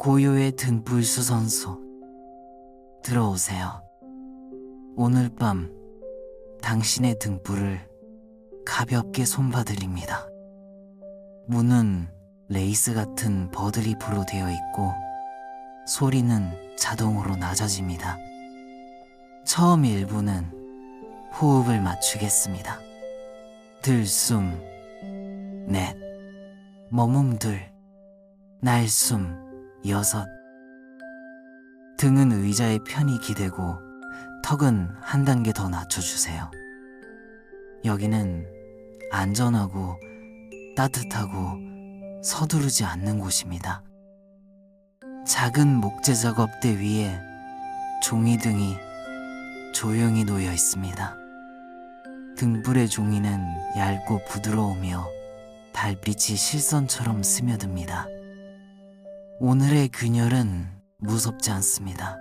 고요의 등불 수선소 들어오세요. 오늘 밤 당신의 등불을 가볍게 손봐드립니다. 문은 레이스 같은 버드리프로 되어 있고 소리는 자동으로 낮아집니다. 처음 1부는 호흡을 맞추겠습니다. 들숨, 넷, 머뭉들, 날숨, 6. 등은 의자에 편히 기대고 턱은 한 단계 더 낮춰주세요. 여기는 안전하고 따뜻하고 서두르지 않는 곳입니다. 작은 목재 작업대 위에 종이등이 조용히 놓여 있습니다. 등불의 종이는 얇고 부드러우며 달빛이 실선처럼 스며듭니다. 오늘의 균열은 무섭지 않습니다.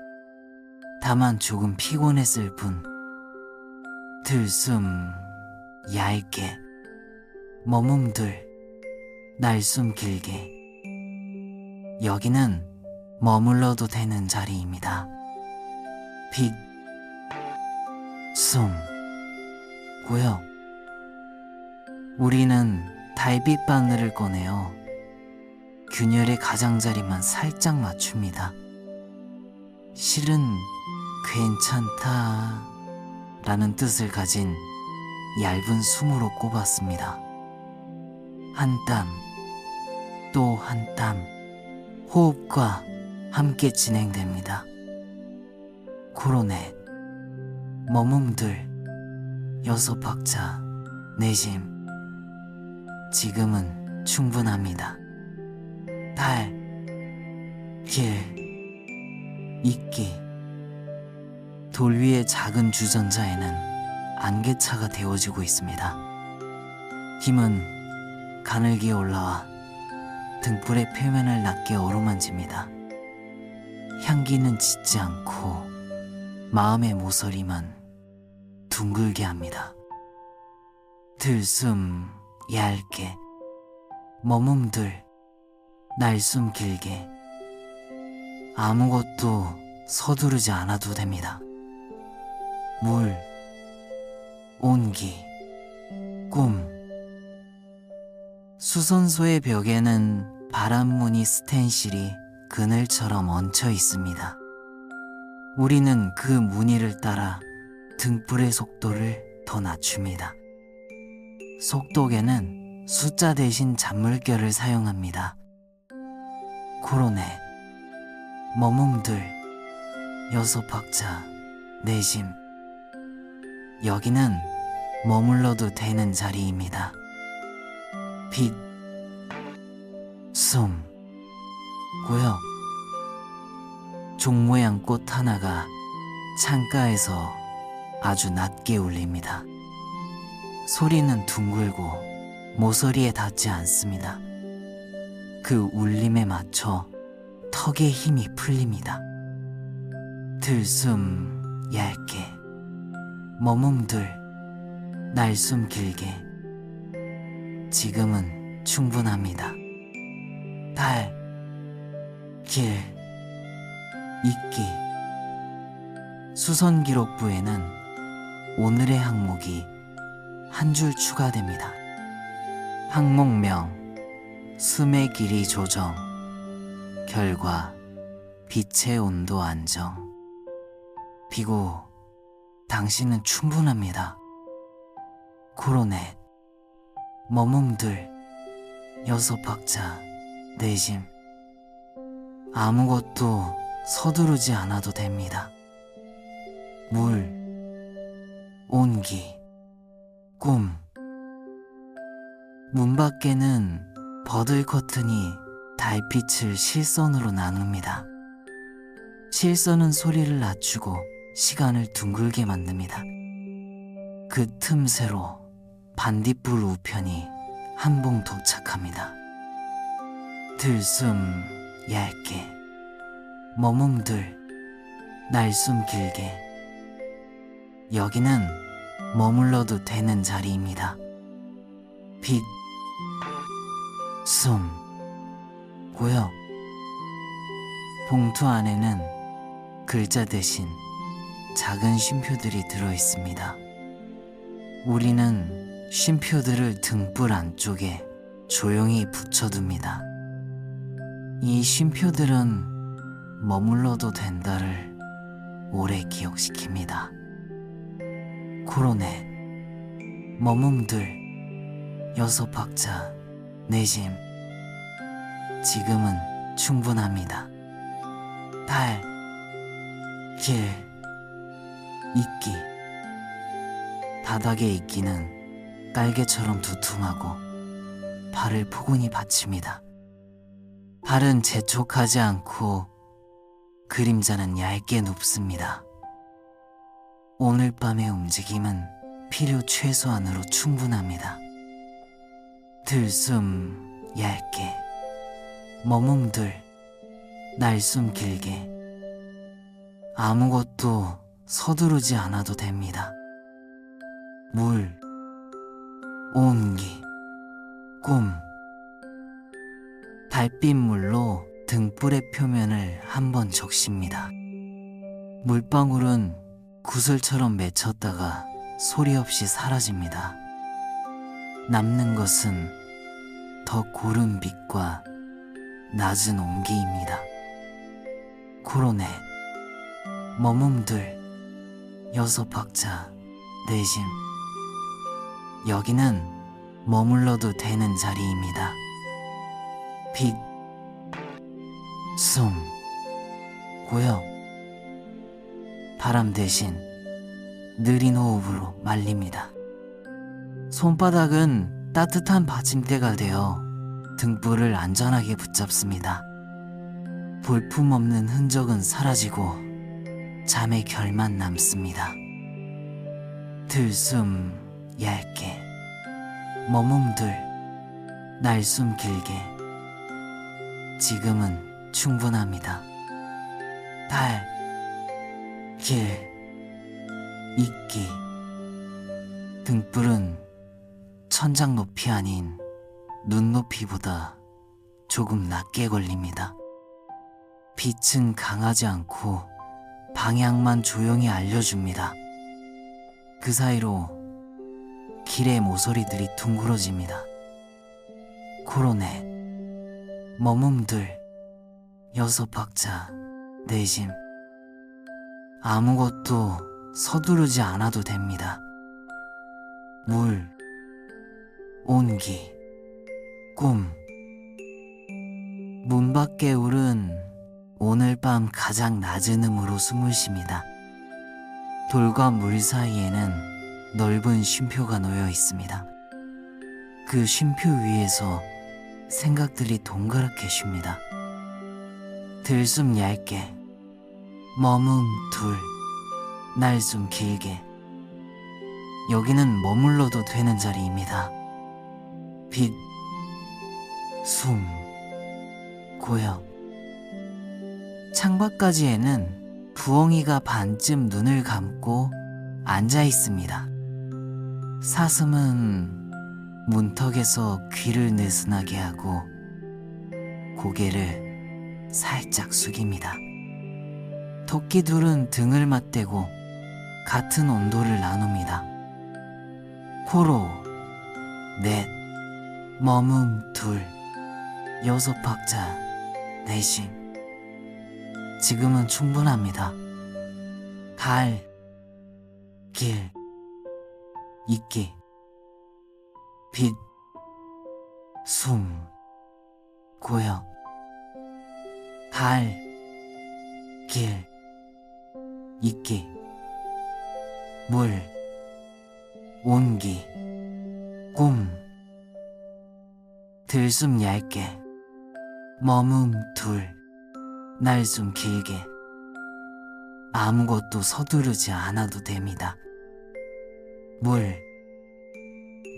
다만 조금 피곤했을 뿐. 들숨 얇게, 머뭉들, 날숨 길게. 여기는 머물러도 되는 자리입니다. 빛, 숨, 고요. 우리는 달빛 바늘을 꺼내어 균열의 가장자리만 살짝 맞춥니다. 실은 괜찮다 라는 뜻을 가진 얇은 숨으로 꼽았습니다. 한 땀, 또 한 땀, 호흡과 함께 진행됩니다. 코로넷, 머뭉들, 6박자, 내심. 지금은 충분합니다. 달, 길, 이끼. 돌 위의 작은 주전자에는 안개차가 데워지고 있습니다. 힘은 가늘게 올라와 등불의 표면을 낮게 어루만집니다. 향기는 짙지 않고 마음의 모서리만 둥글게 합니다. 들숨 얇게, 머뭉들, 날숨 길게. 아무것도 서두르지 않아도 됩니다. 물, 온기, 꿈. 수선소의 벽에는 바람무늬 스텐실이 그늘처럼 얹혀 있습니다. 우리는 그 무늬를 따라 등불의 속도를 더 낮춥니다. 속도계는 숫자 대신 잔물결을 사용합니다. 코로넷, 머뭉들, 6박자, 내심. 여기는 머물러도 되는 자리입니다. 빛, 숨, 고요. 종 모양 꽃 하나가 창가에서 아주 낮게 울립니다. 소리는 둥글고 모서리에 닿지 않습니다. 그 울림에 맞춰 턱에 힘이 풀립니다. 들숨 얇게, 머뭉들, 날숨 길게. 지금은 충분합니다. 달, 길, 이끼. 수선 기록부에는 오늘의 항목이 한 줄 추가됩니다. 항목명, 숨의 길이 조정, 결과, 빛의 온도 안정. 비고, 당신은 충분합니다. 코로넷, 머뭉들, 6박자, 내심. 아무것도 서두르지 않아도 됩니다. 물, 온기, 꿈. 문 밖에는 버들 커튼이 달빛을 실선으로 나눕니다. 실선은 소리를 낮추고 시간을 둥글게 만듭니다. 그 틈새로 반딧불 우편이 한 봉 도착합니다. 들숨 얇게, 머뭉들, 날숨 길게. 여기는 머물러도 되는 자리입니다. 빛, 숨, 고요. 봉투 안에는 글자 대신 작은 쉼표들이 들어 있습니다. 우리는 쉼표들을 등불 안쪽에 조용히 붙여둡니다. 이 쉼표들은 머물러도 된다를 오래 기억시킵니다. 코로네, 머뭉들, 여섯 박자, 내심. 지금은 충분합니다. 달, 길, 이끼. 바닥에 이끼는 깔개처럼 두툼하고 발을 포근히 받칩니다. 발은 재촉하지 않고 그림자는 얇게 눕습니다. 오늘 밤의 움직임은 필요 최소한으로 충분합니다. 들숨 얇게, 머뭉들, 날숨 길게. 아무것도 서두르지 않아도 됩니다. 물, 온기, 꿈. 달빛물로 등불의 표면을 한번 적십니다. 물방울은 구슬처럼 맺혔다가 소리 없이 사라집니다. 남는 것은 더 고른 빛과 낮은 온기입니다. 코로네, 머뭉들, 여섯 박자, 내심. 여기는 머물러도 되는 자리입니다. 빛, 숨, 고요. 바람 대신 느린 호흡으로 말립니다. 손바닥은 따뜻한 받침대가 되어 등불을 안전하게 붙잡습니다. 볼품없는 흔적은 사라지고 잠의 결만 남습니다. 들숨 얇게, 머뭉들, 날숨 길게. 지금은 충분합니다. 달, 길, 이끼. 등불은 천장 높이 아닌 눈높이보다 조금 낮게 걸립니다. 빛은 강하지 않고 방향만 조용히 알려줍니다. 그 사이로 길의 모서리들이 둥그러집니다. 코로네, 머뭉들, 여섯 박자, 내심. 아무것도 서두르지 않아도 됩니다. 물, 온기, 꿈. 문 밖의 울은 오늘 밤 가장 낮은 음으로 숨을 쉽니다. 돌과 물 사이에는 넓은 쉼표가 놓여 있습니다. 그 쉼표 위에서 생각들이 동그랗게 쉽니다. 들숨 얇게, 머문 둘, 날숨 길게. 여기는 머물러도 되는 자리입니다. 빛, 숨, 고요. 창밖까지에는 부엉이가 반쯤 눈을 감고 앉아 있습니다. 사슴은 문턱에서 귀를 느슨하게 하고 고개를 살짝 숙입니다. 토끼 둘은 등을 맞대고 같은 온도를 나눕니다. 코로, 넷, 머문 둘, 여섯 박자, 내심. 지금은 충분합니다. 달, 길, 이끼. 빛, 숨, 고요. 달, 길, 이끼. 물, 온기, 꿈. 들숨 얇게, 머문 둘, 날숨 길게. 아무것도 서두르지 않아도 됩니다. 물,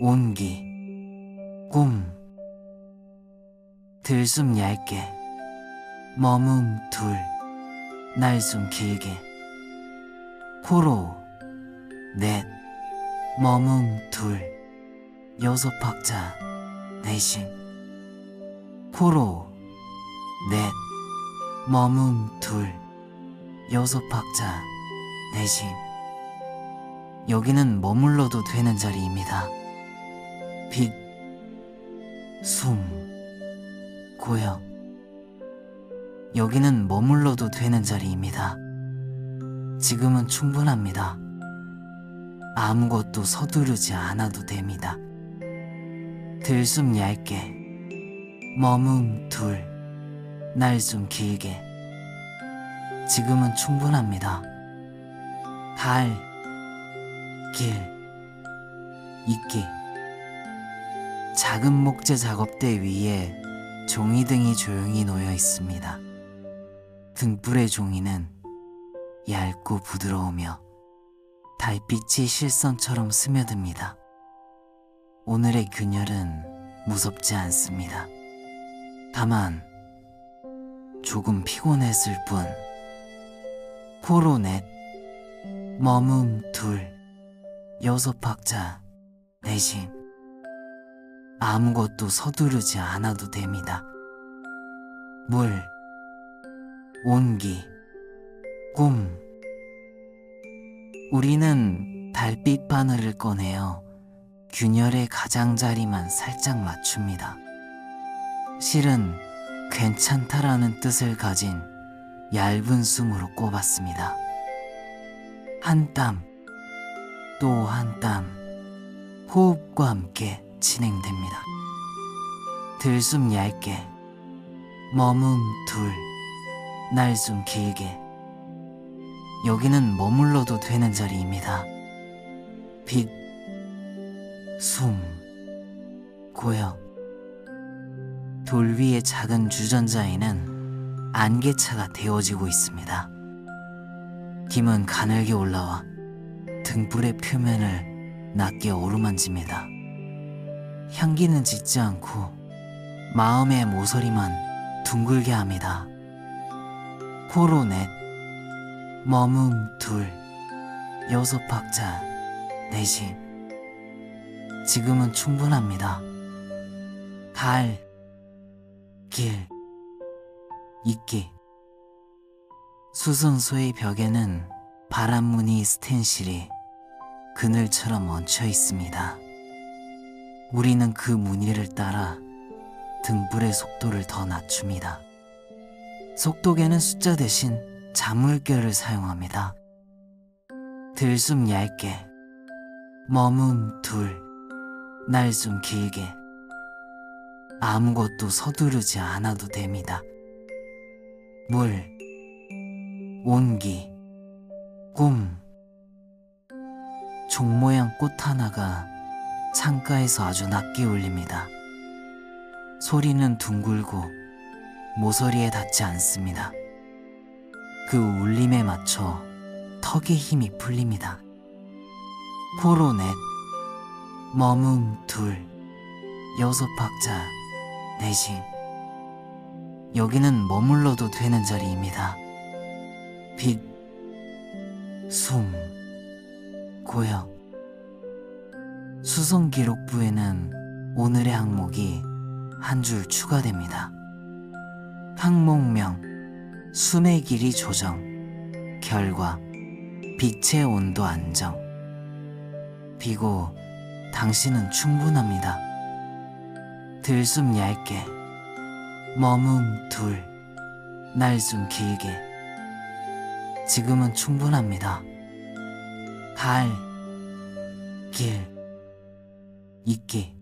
온기, 꿈. 들숨 얇게, 머문 둘, 날숨 길게. 코로, 넷, 머문 둘, 여섯 박자, 내심. 코로, 넷, 머문 둘, 여섯 박자, 내심. 여기는 머물러도 되는 자리입니다. 빛, 숨, 고요. 여기는 머물러도 되는 자리입니다. 지금은 충분합니다. 아무것도 서두르지 않아도 됩니다. 들숨 얇게, 머문 둘, 날숨 길게. 지금은 충분합니다. 달, 길, 있기. 작은 목재 작업대 위에 종이등이 조용히 놓여 있습니다. 등불의 종이는 얇고 부드러우며 달빛이 실선처럼 스며듭니다. 오늘의 균열은 무섭지 않습니다. 다만 조금 피곤했을 뿐. 코로 넷, 머문 둘, 여섯 박자, 내심. 아무것도 서두르지 않아도 됩니다. 물, 온기, 꿈. 우리는 달빛 바늘을 꺼내어 균열의 가장자리만 살짝 맞춥니다. 실은 괜찮다라는 뜻을 가진 얇은 숨으로 꼽았습니다. 한 땀, 또 한 땀, 호흡과 함께 진행됩니다. 들숨 얇게, 머문 둘, 날숨 길게. 여기는 머물러도 되는 자리입니다. 빛, 숨, 고요. 돌 위의 작은 주전자에는 안개차가 데워지고 있습니다. 김은 가늘게 올라와 등불의 표면을 낮게 어루만집니다. 향기는 짙지 않고 마음의 모서리만 둥글게 합니다. 코로 넷, 머문 둘, 여섯 박자, 내심. 지금은 충분합니다. 달, 길, 있기. 수선소의 벽에는 바람무늬 스텐실이 그늘처럼 얹혀 있습니다. 우리는 그 무늬를 따라 등불의 속도를 더 낮춥니다. 속도계는 숫자 대신 자물쇠를 사용합니다. 들숨 얇게, 머문 둘, 날숨 길게. 아무것도 서두르지 않아도 됩니다. 물, 온기, 꿈. 종 모양 꽃 하나가 창가에서 아주 낮게 울립니다. 소리는 둥글고 모서리에 닿지 않습니다. 그 울림에 맞춰 턱에 힘이 풀립니다. 코로 넷, 머문 둘, 여섯 박자, 내심. 여기는 머물러도 되는 자리입니다. 빛, 숨, 고요. 수성 기록부에는 오늘의 항목이 한 줄 추가됩니다. 항목명, 숨의 길이 조정, 결과, 빛의 온도 안정. 비고 당신은 충분합니다. 들숨 얇게, 머문 둘, 날숨 길게. 지금은 충분합니다. 달, 길, 있기.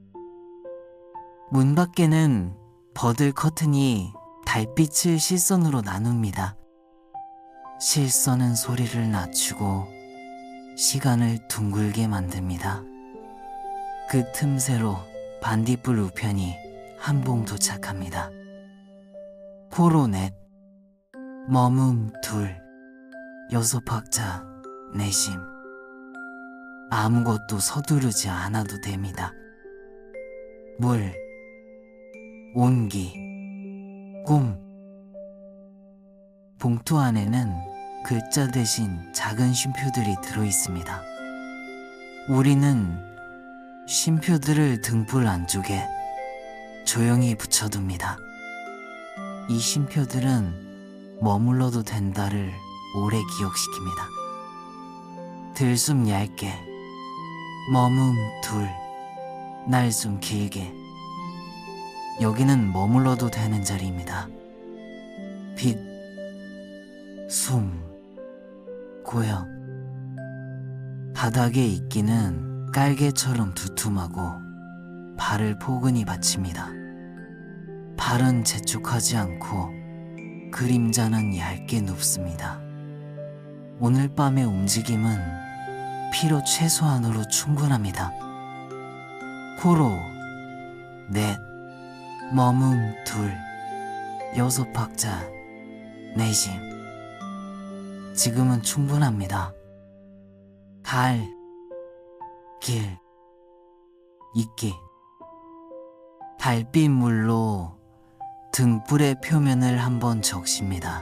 문 밖에는 버들 커튼이 달빛을 실선으로 나눕니다. 실선은 소리를 낮추고 시간을 둥글게 만듭니다. 그 틈새로 반딧불 우편이 한 봉 도착합니다. 코로 넷, 머문 둘, 여섯 박자, 내심. 아무것도 서두르지 않아도 됩니다. 물, 온기, 꿈. 봉투 안에는 글자 대신 작은 쉼표들이 들어있습니다. 우리는 쉼표들을 등불 안쪽에 조용히 붙여둡니다. 이 쉼표들은 머물러도 된다를 오래 기억시킵니다. 들숨 얇게, 머문 둘, 날숨 길게. 여기는 머물러도 되는 자리입니다. 빛, 숨, 고요. 바닥에 있기는 깔개처럼 두툼하고 발을 포근히 받칩니다. 발은 재촉하지 않고 그림자는 얇게 눕습니다. 오늘 밤의 움직임은 피로 최소한으로 충분합니다. 코로 넷, 머문 둘, 여섯 박자 내심. 지금은 충분합니다. 달, 길, 있기. 달빛 물로 등불의 표면을 한번 적십니다.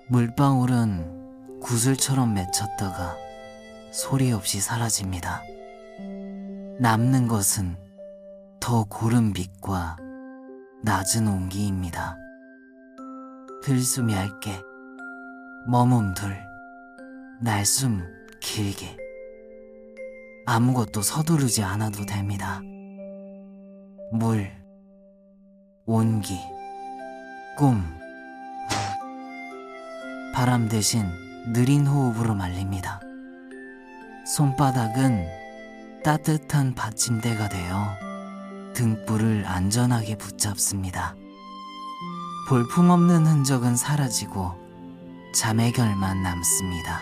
물방울은 구슬처럼 맺혔다가 소리 없이 사라집니다. 남는 것은 더 고른 빛과 낮은 온기입니다. 들숨 얇게, 머문 둘, 날숨 길게. 아무것도 서두르지 않아도 됩니다. 물, 온기, 꿈. 바람 대신 느린 호흡으로 말립니다. 손바닥은 따뜻한 받침대가 되어 등불을 안전하게 붙잡습니다. 볼품없는 흔적은 사라지고 잠의 결만 남습니다.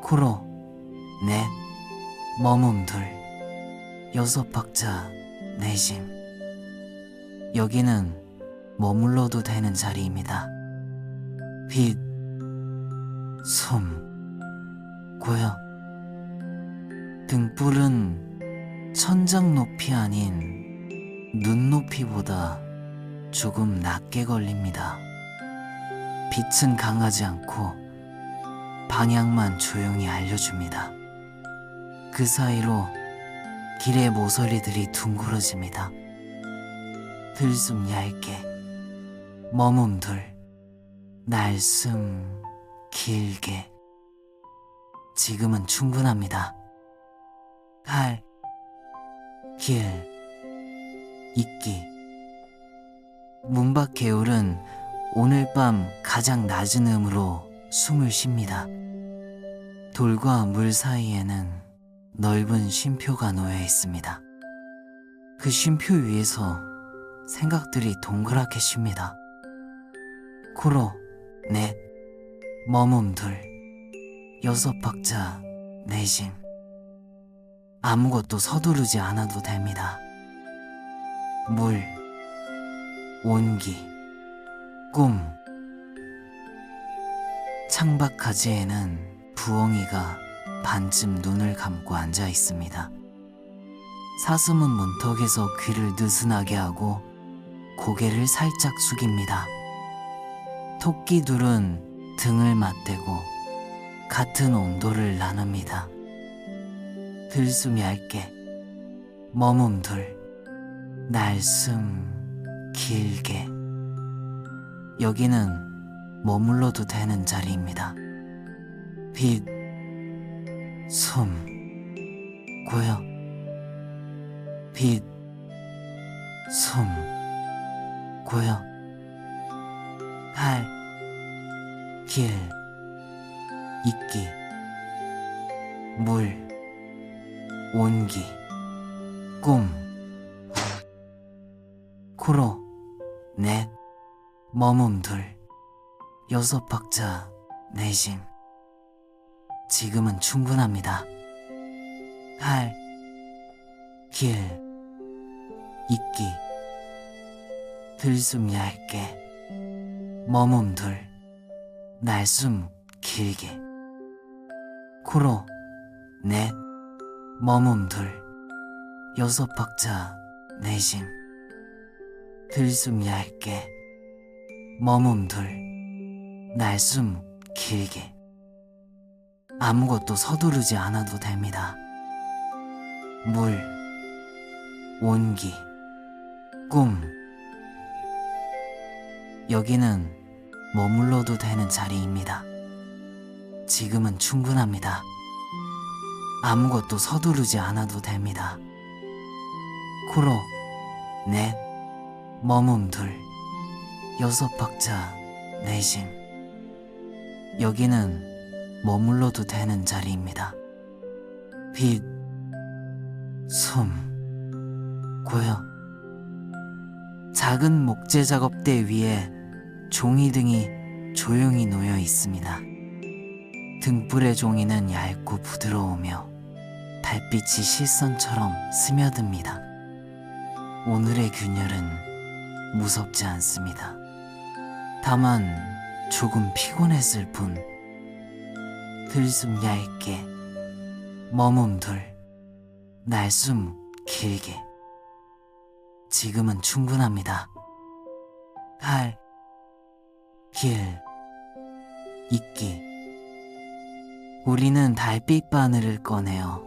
코로 넷, 머문 둘, 여섯 박자 내심. 여기는 머물러도 되는 자리입니다. 빛, 숨, 고요. 등불은 천장 높이 아닌 눈높이보다 조금 낮게 걸립니다. 빛은 강하지 않고 방향만 조용히 알려줍니다. 그 사이로 길의 모서리들이 둥그러집니다. 들숨 얇게, 머문 둘, 날숨 길게. 지금은 충분합니다. 달, 길, 있기. 문밖 개울은 오늘 밤 가장 낮은 음으로 숨을 쉽니다. 돌과 물 사이에는 넓은 쉼표가 놓여 있습니다. 그 쉼표 위에서 생각들이 동그랗게 쉽니다. 코로 넷, 머문 둘, 여섯 박자 내심. 아무것도 서두르지 않아도 됩니다. 물, 온기, 꿈. 창밖 가지에는 부엉이가 반쯤 눈을 감고 앉아 있습니다. 사슴은 문턱에서 귀를 느슨하게 하고 고개를 살짝 숙입니다. 토끼 둘은 등을 맞대고 같은 온도를 나눕니다. 들숨 얇게, 머문 둘, 날숨 길게. 여기는 머물러도 되는 자리입니다. 빛, 숨, 고요. 빛, 숨, 고요. 달, 길, 있기. 물, 온기, 꿈. 코로 넷, 머문 둘, 여섯 박자 내심. 지금은 충분합니다. 달, 길, 있기. 들숨 얇게, 머문 둘, 날숨 길게. 코로 넷, 머문 둘, 여섯 박자 내심. 들숨 얇게, 머문 둘, 날숨 길게. 아무것도 서두르지 않아도 됩니다. 물, 온기, 꿈. 여기는 머물러도 되는 자리입니다. 지금은 충분합니다. 아무것도 서두르지 않아도 됩니다. 코로 넷, 머문 둘, 여섯 박자 내심. 여기는 머물러도 되는 자리입니다. 빛, 숨, 고요. 작은 목재 작업대 위에 종이등이 조용히 놓여 있습니다. 등불의 종이는 얇고 부드러우며 달빛이 실선처럼 스며듭니다. 오늘의 균열은 무섭지 않습니다. 다만 조금 피곤했을 뿐. 들숨 얇게, 머문 둘, 날숨 길게. 지금은 충분합니다. 할, 길, 있기. 우리는 달빛 바늘을 꺼내어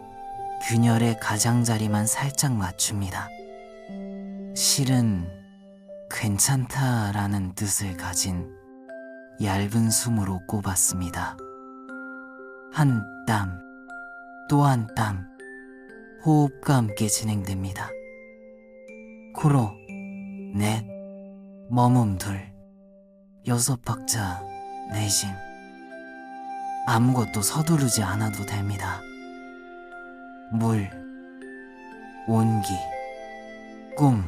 균열의 가장자리만 살짝 맞춥니다. 실은 괜찮다라는 뜻을 가진 얇은 숨으로 꼽았습니다. 한 땀, 또 한 땀, 호흡과 함께 진행됩니다. 코로 넷, 머문 둘, 여섯 박자 내심. 아무것도 서두르지 않아도 됩니다. 물, 온기, 꿈.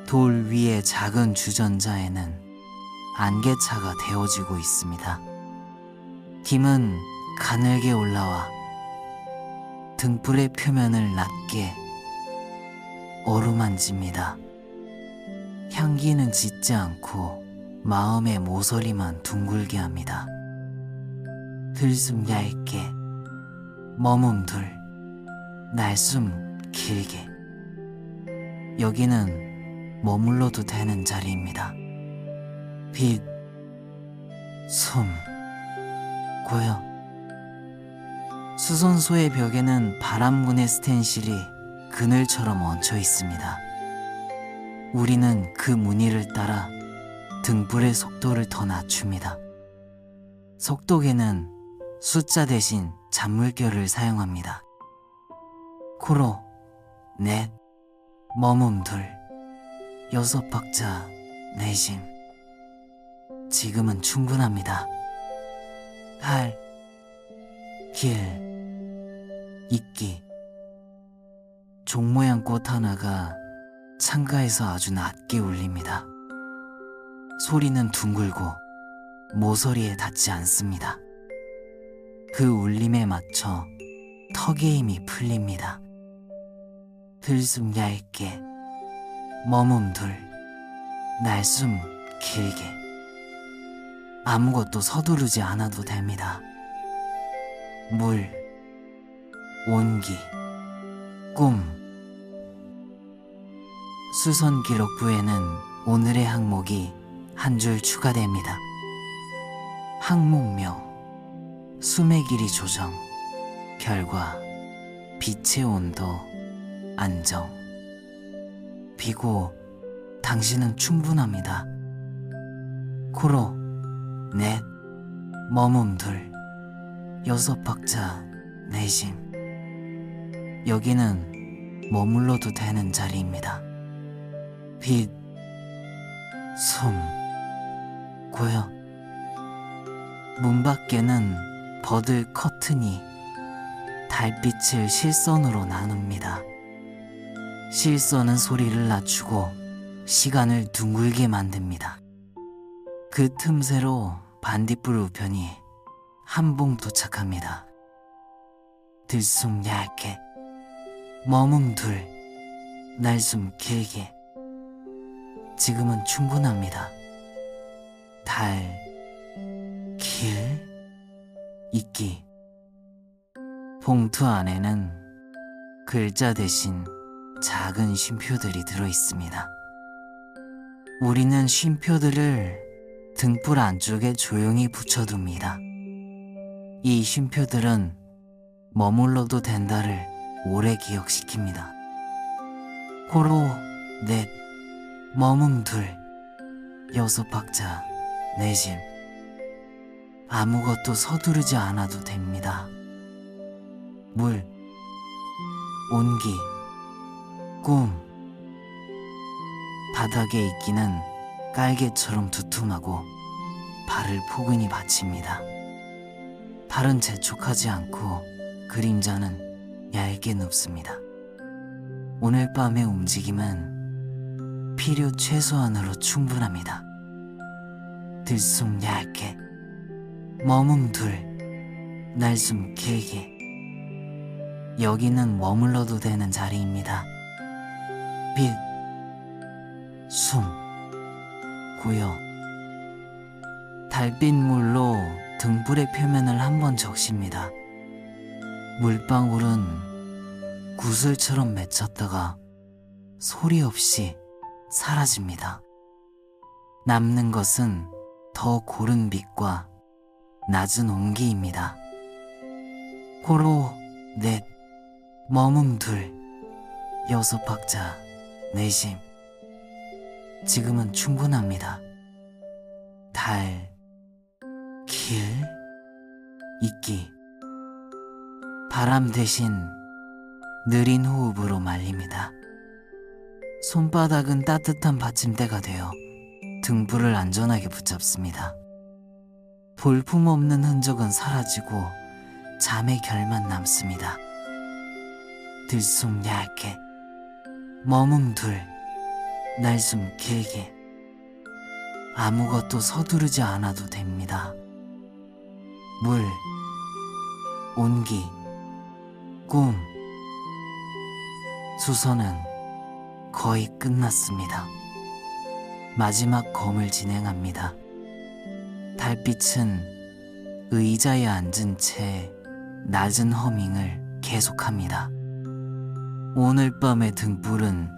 돌 위의 작은 주전자에는 안개차가 데워지고 있습니다. 김은 가늘게 올라와 등불의 표면을 낮게 어루만집니다. 향기는 짙지 않고 마음의 모서리만 둥글게 합니다. 들숨 얇게, 머문 둘, 날숨 길게. 여기는 머물러도 되는 자리입니다. 빛, 숨, 고요. 수선소의 벽에는 바람문의 스텐실이 그늘처럼 얹혀 있습니다. 우리는 그 무늬를 따라 등불의 속도를 더 낮춥니다. 속도계는 숫자 대신 잔물결을 사용합니다. 코로 넷, 머문 둘, 여섯 박자 내심. 지금은 충분합니다. 할, 길, 있기. 종 모양 꽃 하나가 창가에서 아주 낮게 울립니다. 소리는 둥글고 모서리에 닿지 않습니다. 그 울림에 맞춰 턱의 힘이 풀립니다. 들숨 얇게, 머문 둘, 날숨 길게. 아무것도 서두르지 않아도 됩니다. 물, 온기, 꿈. 수선 기록부에는 오늘의 항목이 한 줄 추가됩니다. 항목명, 숨의 길이 조정, 결과, 빛의 온도, 안정. 비고, 당신은 충분합니다. 코로 넷, 머문 둘, 여섯 박자 내심. 여기는 머물러도 되는 자리입니다. 빛, 숨, 고요. 문 밖에는 버들 커튼이 달빛을 실선으로 나눕니다. 실선은 소리를 낮추고 시간을 둥글게 만듭니다. 그 틈새로 반딧불 우편이 한 봉 도착합니다. 들숨 얇게, 머문 둘, 날숨 길게. 지금은 충분합니다. 달, 길, 있기. 봉투 안에는 글자 대신 작은 쉼표들이 들어있습니다. 우리는 쉼표들을 등불 안쪽에 조용히 붙여둡니다. 이 쉼표들은 머물러도 된다를 오래 기억시킵니다. 코로 넷, 머문 둘, 여섯 박자, 내심. 아무것도 서두르지 않아도 됩니다. 물, 온기, 꿈. 바닥에 있기는 깔개처럼 두툼하고 발을 포근히 받칩니다. 발은 재촉하지 않고 그림자는 얇게 눕습니다. 오늘 밤의 움직임은 필요 최소한으로 충분합니다. 들숨 얇게, 머문 둘, 날숨 길게. 여기는 머물러도 되는 자리입니다. 빛, 숨, 고요. 달빛물로 등불의 표면을 한번 적십니다. 물방울은 구슬처럼 맺혔다가 소리 없이 사라집니다. 남는 것은 더 고른 빛과 낮은 온기입니다. 호로, 넷, 머문 둘, 여섯 박자, 내심. 지금은 충분합니다. 달, 길, 있기. 바람 대신 느린 호흡으로 말립니다. 손바닥은 따뜻한 받침대가 되어 등불을 안전하게 붙잡습니다. 볼품없는 흔적은 사라지고 잠의 결만 남습니다. 들숨 얇게, 머문 둘, 날숨 길게. 아무것도 서두르지 않아도 됩니다. 물, 온기, 꿈. 수선은 거의 끝났습니다. 마지막 검을 진행합니다. 달빛은 의자에 앉은 채 낮은 허밍을 계속합니다. 오늘 밤의 등불은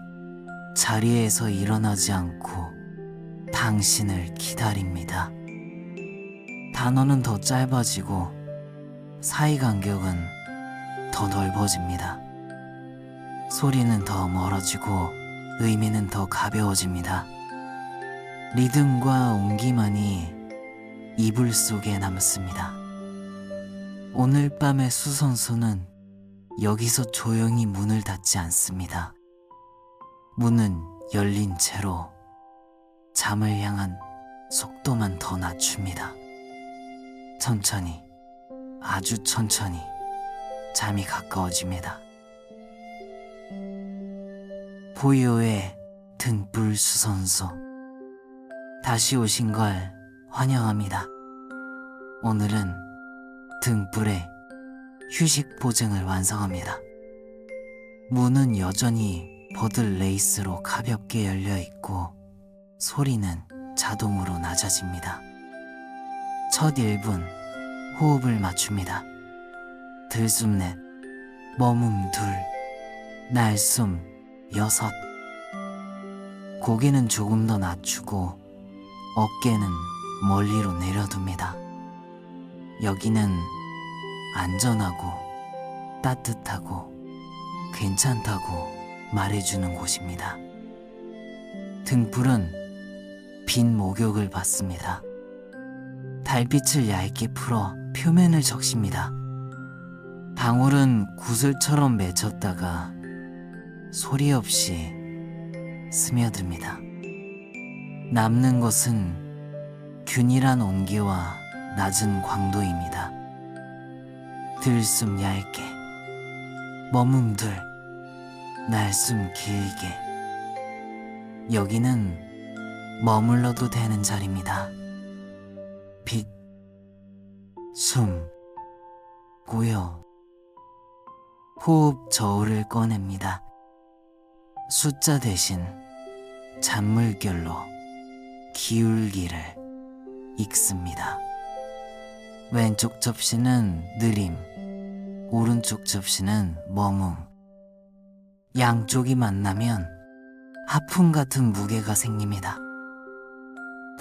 자리에서 일어나지 않고 당신을 기다립니다. 단어는 더 짧아지고 사이 간격은 더 넓어집니다. 소리는 더 멀어지고 의미는 더 가벼워집니다. 리듬과 온기만이 이불 속에 남습니다. 오늘 밤의 수선소는 여기서 조용히 문을 닫지 않습니다. 문은 열린 채로 잠을 향한 속도만 더 낮춥니다. 천천히, 아주 천천히 잠이 가까워집니다. 보요의 등불 수선소. 다시 오신 걸 환영합니다. 오늘은 등불의 휴식 보증을 완성합니다. 문은 여전히 버들 레이스로 가볍게 열려 있고 소리는 자동으로 낮아집니다. 첫 1분 호흡을 맞춥니다. 들숨 넷, 머문 둘, 날숨 여섯. 고개는 조금 더 낮추고 어깨는 멀리로 내려둡니다. 여기는 안전하고 따뜻하고 괜찮다고 말해주는 곳입니다. 등불은 빈 목욕을 받습니다. 달빛을 얇게 풀어 표면을 적십니다. 방울은 구슬처럼 맺혔다가 소리 없이 스며듭니다. 남는 것은 균일한 온기와 낮은 광도입니다. 들숨 얇게, 머문 둘, 날숨 길게. 여기는 머물러도 되는 자리입니다. 빛, 숨, 고요. 호흡 저울을 꺼냅니다. 숫자 대신 잔물결로 기울기를 읽습니다. 왼쪽 접시는 느림, 오른쪽 접시는 멍움. 양쪽이 만나면 하품 같은 무게가 생깁니다.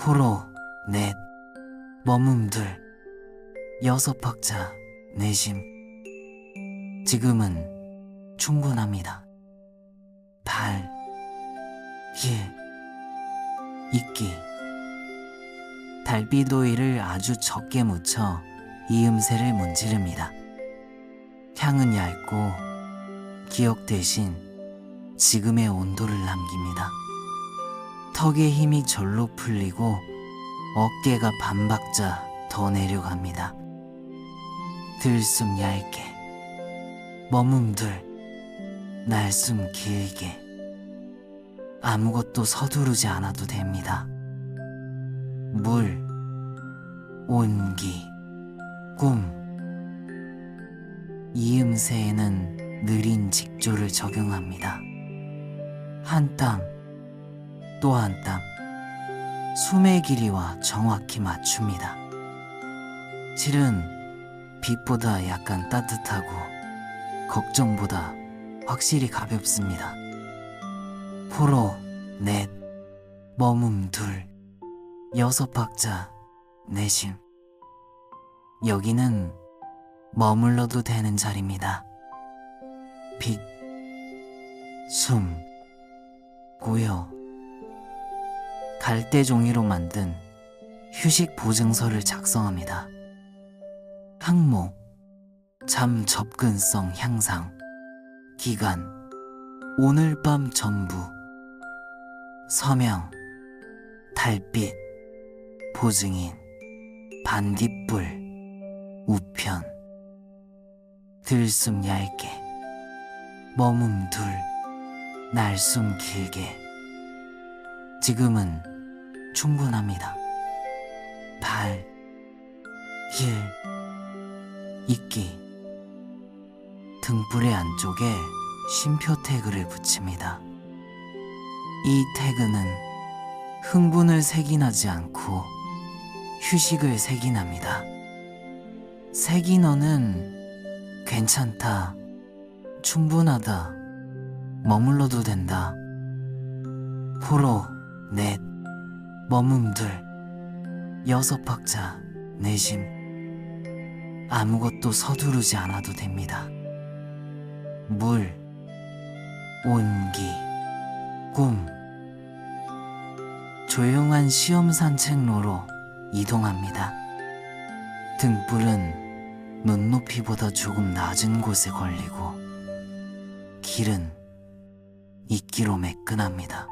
호로, 넷, 머문 둘, 여섯 박자, 내심. 지금은 충분합니다. 달, 길, 있기. 달빛 오일을 아주 적게 묻혀 이음새를 문지릅니다. 향은 얇고 기억 대신 지금의 온도를 남깁니다. 턱의 힘이 절로 풀리고 어깨가 반박자 더 내려갑니다. 들숨 얇게, 머금들, 날숨 길게. 아무것도 서두르지 않아도 됩니다. 물, 온기, 꿈. 이음새에는 느린 직조를 적용합니다. 한 땀, 또 한 땀, 숨의 길이와 정확히 맞춥니다. 실은 빛보다 약간 따뜻하고 걱정보다 확실히 가볍습니다. 포로, 넷, 머문, 둘, 6박자, 내심. 여기는 머물러도 되는 자리입니다. 빛, 숨, 고요. 갈대 종이로 만든 휴식 보증서를 작성합니다. 항목, 잠 접근성 향상, 기간, 오늘 밤 전부, 서명, 달빛, 보증인, 반딧불, 우편. 들숨 얇게, 머문 둘, 날숨 길게. 지금은 충분합니다. 발, 힐, 이끼. 등불의 안쪽에 쉼표 태그를 붙입니다. 이 태그는 흥분을 색인하지 않고 휴식을 색인합니다. 색인어는 괜찮다, 충분하다, 머물러도 된다. 포로, 넷, 머문들, 6박자, 내심. 아무것도 서두르지 않아도 됩니다. 물, 온기, 꿈. 조용한 시험 산책로로 이동합니다. 등불은 눈높이보다 조금 낮은 곳에 걸리고 길은 이끼로 매끈합니다.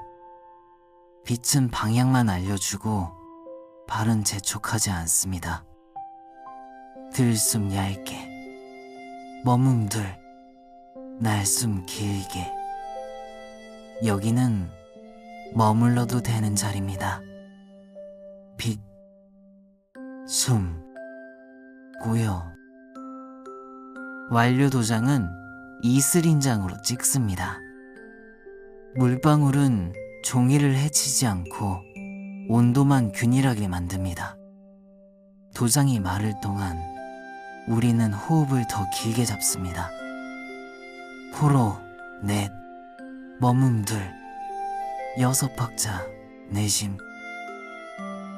빛은 방향만 알려주고 발은 재촉하지 않습니다. 들숨 얇게, 머문들, 날숨 길게. 여기는 머물러도 되는 자리입니다. 빛, 숨, 고요. 완료 도장은 이슬인장으로 찍습니다. 물방울은 종이를 해치지 않고 온도만 균일하게 만듭니다. 도장이 마를 동안 우리는 호흡을 더 길게 잡습니다. 포로, 넷, 머문들, 6박자, 내심.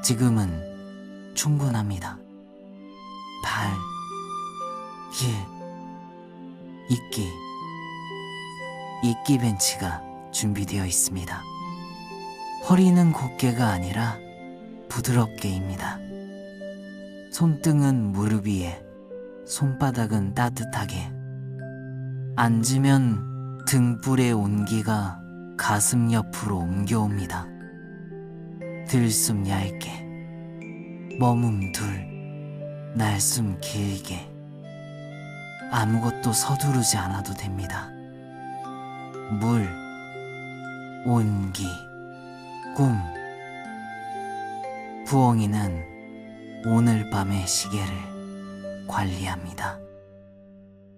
지금은 충분합니다. 발, 힐, 이끼. 이끼 벤치가 준비되어 있습니다. 허리는 곧게가 아니라 부드럽게입니다. 손등은 무릎 위에, 손바닥은 따뜻하게. 앉으면 등불의 온기가 가슴 옆으로 옮겨옵니다. 들숨 얇게, 머문 둘, 날숨 길게. 아무것도 서두르지 않아도 됩니다. 물, 온기, 꿈. 부엉이는 오늘 밤의 시계를 관리합니다.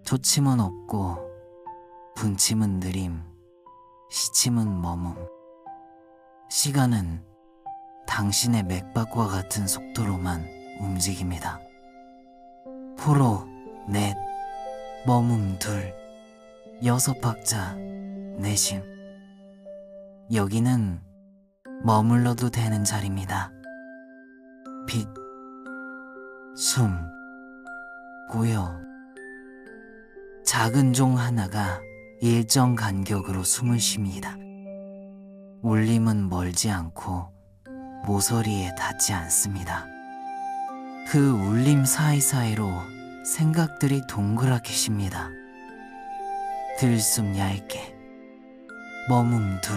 조침은 없고 분침은 느림, 시침은 머문. 시간은 당신의 맥박과 같은 속도로만 움직입니다. 포로, 넷, 머문 둘, 6박자, 내심. 여기는 머물러도 되는 자리입니다. 빛, 숨, 고요. 작은 종 하나가 일정 간격으로 숨을 쉽니다. 울림은 멀지 않고 모서리에 닿지 않습니다. 그 울림 사이사이로 생각들이 동그랗게 쉽니다. 들숨 얇게, 머문 둘,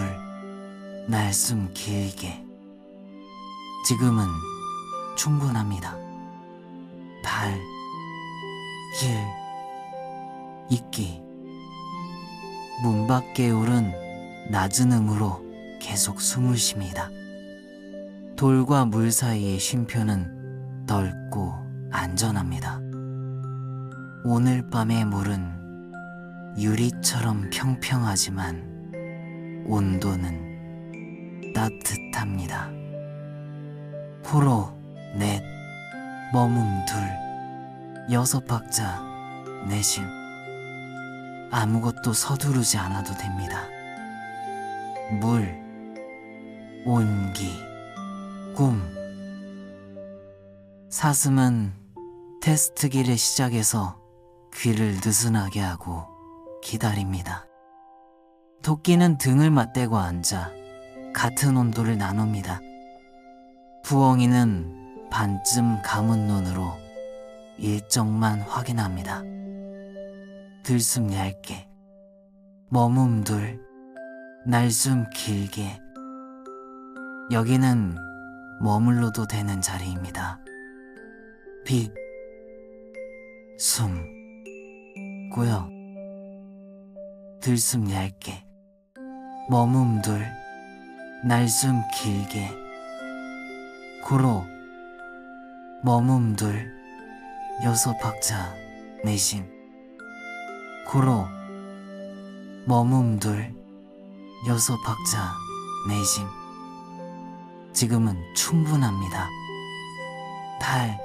날숨 길게. 지금은 충분합니다. 달, 길, 있기. 문 밖에 오른 낮은 음으로 계속 숨을 쉽니다. 돌과 물 사이의 쉼표는 넓고 안전합니다. 오늘 밤의 물은 유리처럼 평평하지만 온도는 따뜻합니다. 호로 넷, 머문 둘, 여섯 박자 내심. 아무것도 서두르지 않아도 됩니다. 물, 온기, 꿈. 사슴은 테스트기를 시작해서 귀를 느슨하게 하고 기다립니다. 토끼는 등을 맞대고 앉아 같은 온도를 나눕니다. 부엉이는 반쯤 감은 눈으로 일정만 확인합니다. 들숨 얇게, 머문 둘, 날숨 길게. 여기는 머물러도 되는 자리입니다. 빛, 숨, 고요. 들숨 얇게, 머문 둘, 날숨 길게. 고로, 머문 둘, 여섯 박자 내심. 고로, 머문 둘, 여섯 박자 내심. 지금은 충분합니다. 달,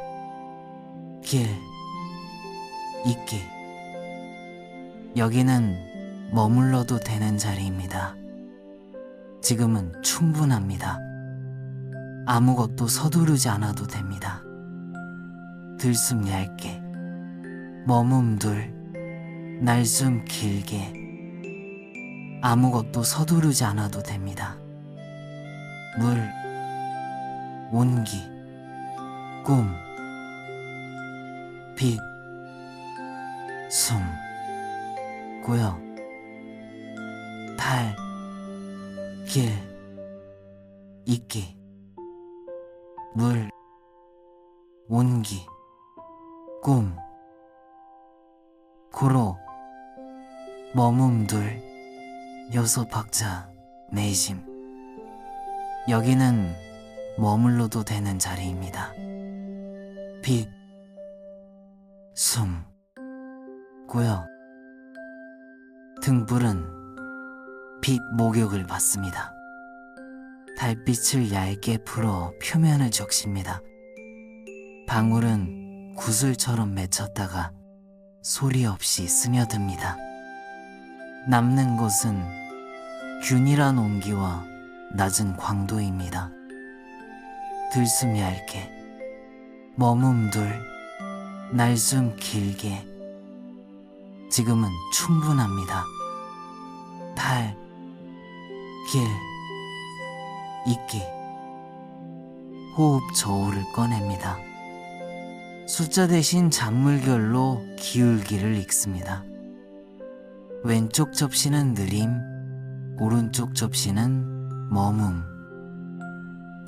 길, 있기. 여기는 머물러도 되는 자리입니다. 지금은 충분합니다. 아무것도 서두르지 않아도 됩니다. 들숨 얇게, 머문 둘, 날숨 길게. 아무것도 서두르지 않아도 됩니다. 물, 온기, 꿈, 빛, 숨, 고요. 달, 길, 있기. 물, 온기, 꿈. 고로, 머문 둘, 여섯 박자 내심. 여기는 머물러도 되는 자리입니다. 빛, 숨, 고요. 등불은 빛 목욕을 받습니다. 달빛을 얇게 풀어 표면을 적십니다. 방울은 구슬처럼 맺혔다가 소리 없이 스며듭니다. 남는 것은 균일한 온기와 낮은 광도입니다. 들숨 얇게, 머문 둘, 날숨 길게. 지금은 충분합니다. 달, 길, 있기. 호흡 저울을 꺼냅니다. 숫자 대신 잔물결로 기울기를 읽습니다. 왼쪽 접시는 느림, 오른쪽 접시는 머문.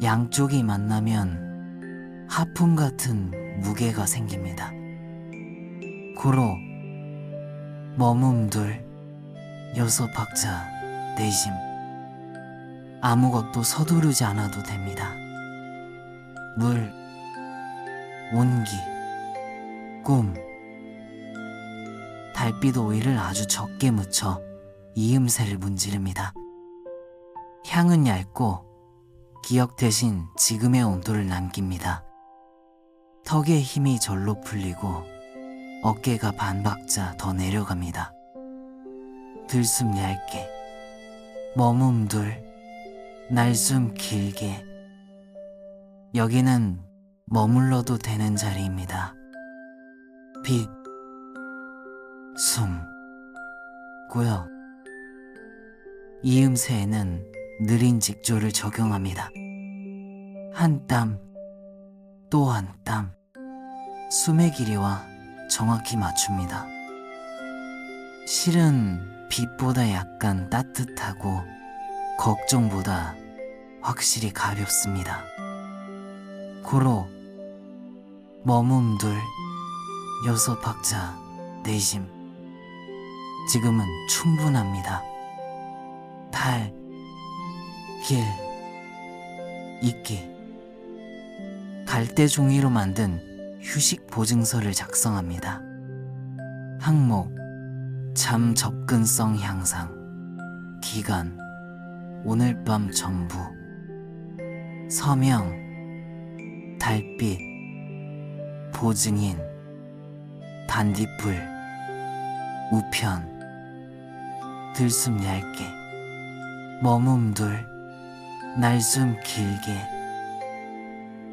양쪽이 만나면 하품 같은 무게가 생깁니다. 고로, 머문 둘, 여섯 박자 내심. 아무것도 서두르지 않아도 됩니다. 물, 온기, 꿈. 달빛 오일을 아주 적게 묻혀 이음새를 문지릅니다. 향은 얇고 기억 대신 지금의 온도를 남깁니다. 턱의 힘이 절로 풀리고 어깨가 반 박자 더 내려갑니다. 들숨 얇게, 머문 둘, 날숨 길게. 여기는 머물러도 되는 자리입니다. 빛, 숨, 고요. 이음새에는 느린 직조를 적용합니다. 한 땀, 또 한 땀, 숨의 길이와 정확히 맞춥니다. 실은 빛보다 약간 따뜻하고 걱정보다 확실히 가볍습니다. 고로 머금둘 6박자 내심 지금은 충분합니다. 달, 길, 있기 갈대 종이로 만든 휴식 보증서를 작성합니다. 항목, 잠 접근성 향상, 기간, 오늘 밤 전부, 서명, 달빛, 보증인, 단디불, 우편, 들숨 얇게, 머금둘, 날숨 길게,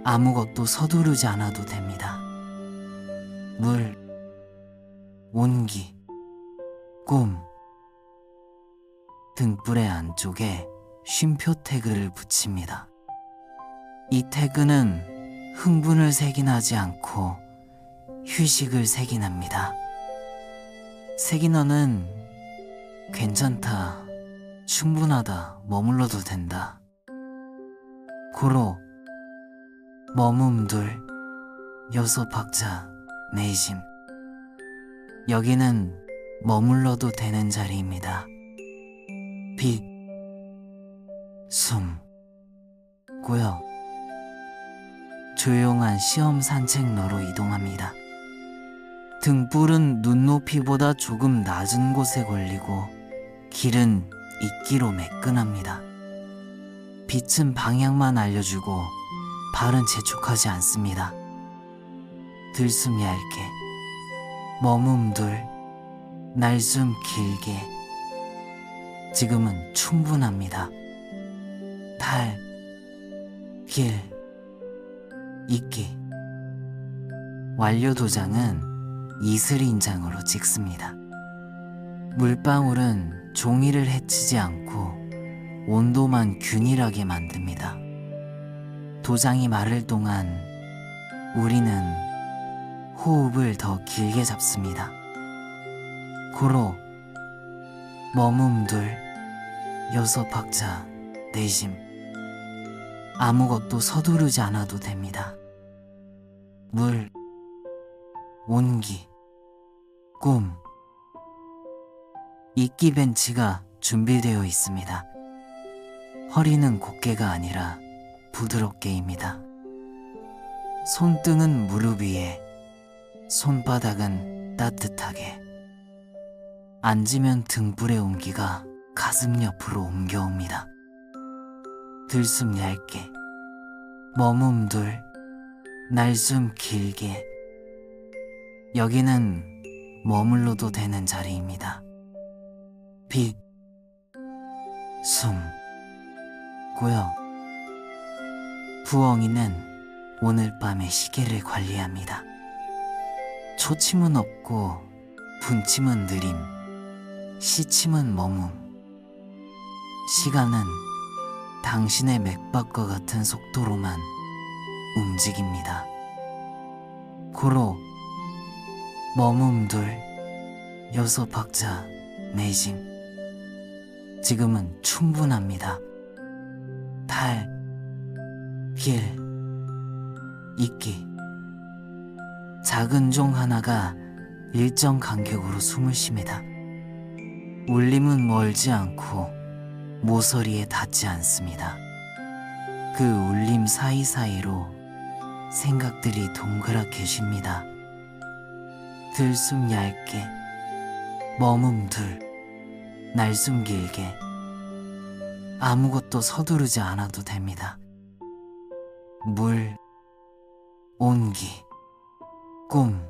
아무것도 서두르지 않아도 됩니다. 물, 온기, 꿈, 등불의 안쪽에 쉼표 태그를 붙입니다. 이 태그는 흥분을 색인하지 않고 휴식을 색인합니다. 색인어는 괜찮다, 충분하다, 머물러도 된다. 고로 머금둘 6박자 내심 여기는 머물러도 되는 자리입니다. 빛, 숨, 고요 조용한 시험 산책로로 이동합니다. 등불은 눈높이보다 조금 낮은 곳에 걸리고 길은 있기로 매끈합니다. 빛은 방향만 알려주고 발은 재촉하지 않습니다. 들숨 얇게, 머금둘, 날숨 길게 지금은 충분합니다. 달, 길, 있기 완료 도장은 이슬 인장으로 찍습니다. 물방울은 종이를 해치지 않고 온도만 균일하게 만듭니다. 도장이 마를 동안 우리는 호흡을 더 길게 잡습니다. 고로 머금둘 6박자 내심 아무것도 서두르지 않아도 됩니다. 물, 온기, 꿈, 이끼 벤치가 준비되어 있습니다. 허리는 곧게가 아니라 부드럽게입니다. 손등은 무릎 위에, 손바닥은 따뜻하게. 앉으면 등불의 온기가 가슴 옆으로 옮겨옵니다. 들숨 얇게, 머금둘, 날숨 길게. 여기는 머물러도 되는 자리입니다. 빛, 숨, 고요 부엉이는 오늘 밤의 시계를 관리합니다. 초침은 없고 분침은 느림, 시침은 멈음. 시간은 당신의 맥박과 같은 속도로만 움직입니다. 고로 머금둘 6박자 내심 지금은 충분합니다. 달, 길, 있기 작은 종 하나가 일정 간격으로 숨을 쉽니다. 울림은 멀지 않고 모서리에 닿지 않습니다. 그 울림 사이사이로 생각들이 동그랗게 쉽니다. 들숨 얇게, 머금둘, 날숨 길게. 아무것도 서두르지 않아도 됩니다. 물, 온기, 꿈.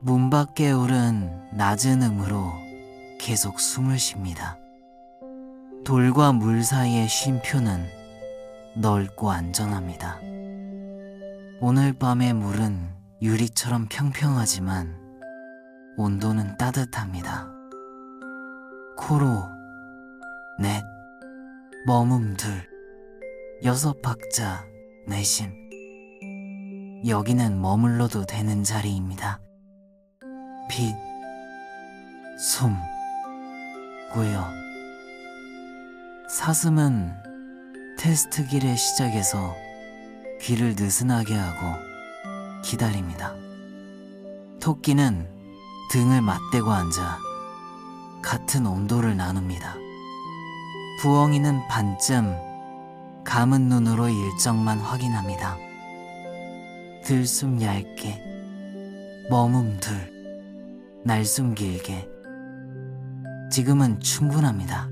문 밖에 오른 낮은 음으로 계속 숨을 쉽니다. 돌과 물 사이의 쉼표는 넓고 안전합니다. 오늘 밤의 물은 유리처럼 평평하지만 온도는 따뜻합니다. 코로 넷, 머금둘, 여섯 박자 내심. 여기는 머물러도 되는 자리입니다. 빛, 숨, 고요. 사슴은 테스트길의 시작에서 귀를 느슨하게 하고 기다립니다. 토끼는 등을 맞대고 앉아 같은 온도를 나눕니다. 부엉이는 반쯤 감은 눈으로 일정만 확인합니다. 들숨 얇게, 머금들, 날숨 길게. 지금은 충분합니다.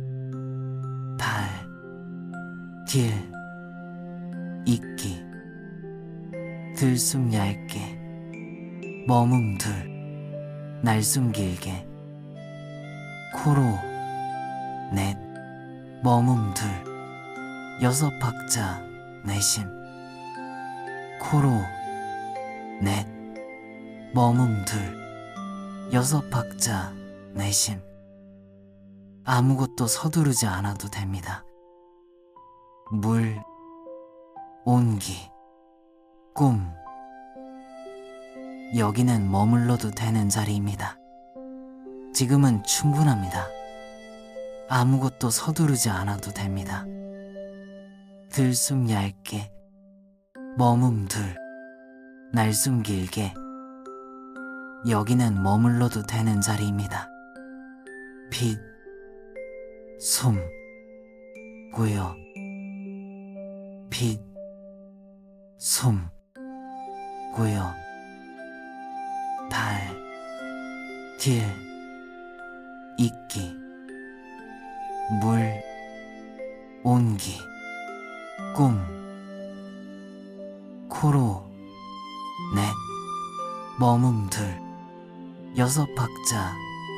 달, 딜, 있기. 들숨 얇게, 머금들, 날숨 길게. 코로 넷, 머금들, 여섯 박자 내심. 코로 넷, 머금들, 여섯 박자 내심. 아무것도 서두르지 않아도 됩니다. 물, 온기, 꿈. 여기는 머물러도 되는 자리입니다. 지금은 충분합니다. 아무것도 서두르지 않아도 됩니다. 들숨 얇게, 머금들, 날숨 길게. 여기는 머물러도 되는 자리입니다. 빛, 숨, 고요. 빛, 숨, 고요. 달, 딜, 있기. 물, 온기, 꿈. 코로 넷, 머금들, 여섯 박자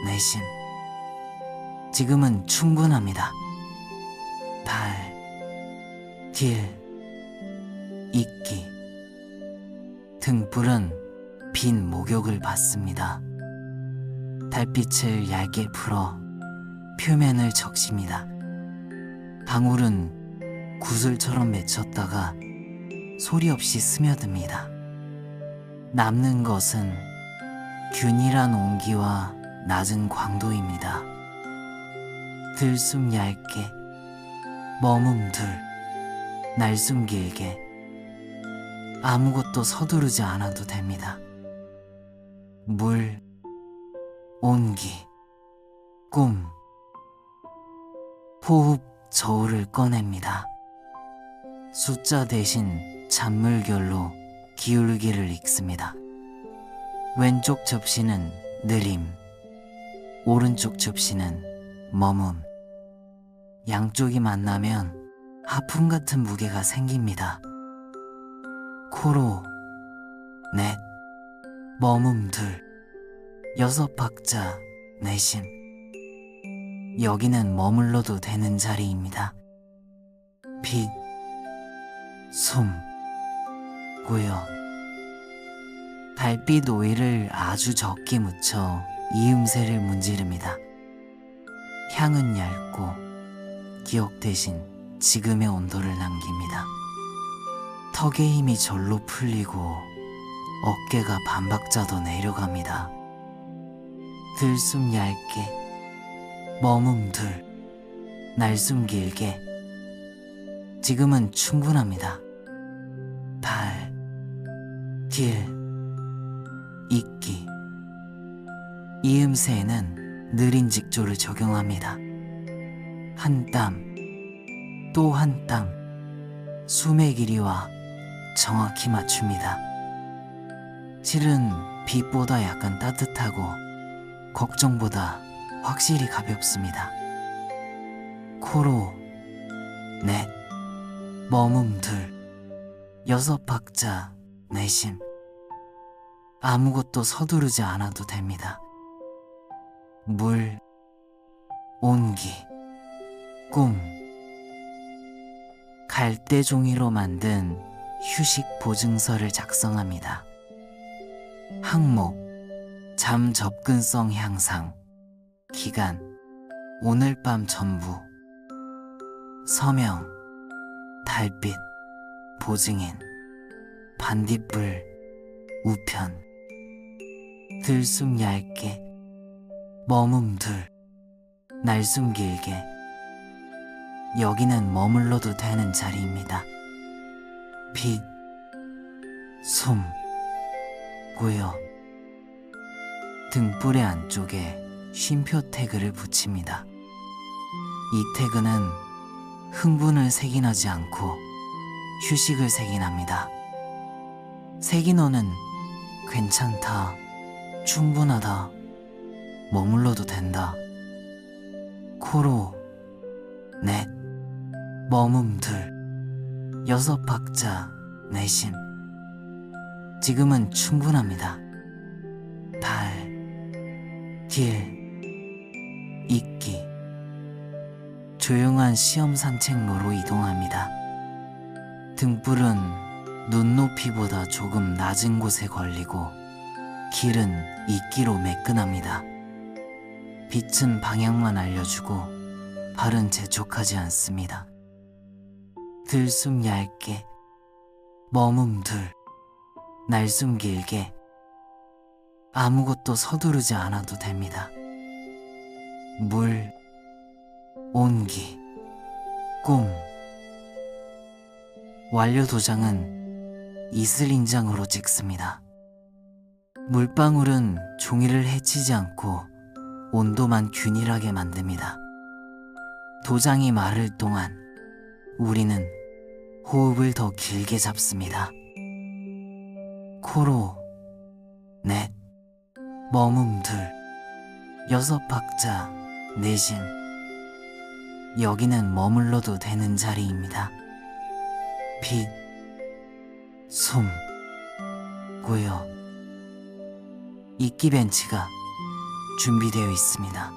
내심. 지금은 충분합니다. 달, 딜, 있기. 등불은 빈 목욕을 받습니다. 달빛을 얇게 풀어 표면을 적십니다. 방울은 구슬처럼 맺혔다가 소리 없이 스며듭니다. 남는 것은 균일한 온기와 낮은 광도입니다. 들숨 얇게, 머금들, 날숨 길게. 아무것도 서두르지 않아도 됩니다. 물, 온기, 꿈. 호흡 저울을 꺼냅니다. 숫자 대신 잔물결로 기울기를 읽습니다. 왼쪽 접시는 느림, 오른쪽 접시는 머문. 양쪽이 만나면 하품 같은 무게가 생깁니다. 코로 넷, 머금들, 여섯 박자 내심. 여기는 머물러도 되는 자리입니다. 빛, 숨, 고요. 달빛 오일을 아주 적게 묻혀 이음새를 문지릅니다. 향은 얇고 기억 대신 지금의 온도를 남깁니다. 턱의 힘이 절로 풀리고 어깨가 반박자도 내려갑니다. 들숨 얇게, 머금들, 날숨 길게. 지금은 충분합니다. 달, 딜, 있기. 이음새에는 느린 직조를 적용합니다. 한 땀, 또 한 땀, 숨의 길이와 정확히 맞춥니다. 실은 빛보다 약간 따뜻하고 걱정보다 확실히 가볍습니다. 코로 넷, 머금들, 여섯 박자 내심. 아무것도 서두르지 않아도 됩니다. 물, 온기, 꿈. 갈대 종이로 만든 휴식 보증서를 작성합니다. 항목, 잠 접근성 향상. 기간, 오늘 밤 전부. 서명, 달빛, 보증인, 반딧불, 우편, 들숨 얇게, 머금둘, 날숨 길게. 여기는 머물러도 되는 자리입니다. 빛, 숨, 고요. 등불의 안쪽에 쉼표 태그를 붙입니다. 이 태그는 흥분을 색인하지 않고 휴식을 색인합니다. 색인어는 괜찮다, 충분하다, 머물러도 된다. 코로 넷, 머금둘, 6박자 내심. 지금은 충분합니다. 발, 길, 있기. 조용한 시험 산책로로 이동합니다. 등불은 눈높이보다 조금 낮은 곳에 걸리고 길은 이끼로 매끈합니다. 빛은 방향만 알려주고 발은 재촉하지 않습니다. 들숨 얇게, 머금둘, 날숨 길게. 아무것도 서두르지 않아도 됩니다. 물, 온기, 꿈. 완료 도장은 이슬인장으로 찍습니다. 물방울은 종이를 해치지 않고 온도만 균일하게 만듭니다. 도장이 마를 동안 우리는 호흡을 더 길게 잡습니다. 코로 넷, 머금둘, 6박자 내심. 여기는 머물러도 되는 자리입니다. 빛, 숨, 고요. 이끼 벤치가 준비되어 있습니다.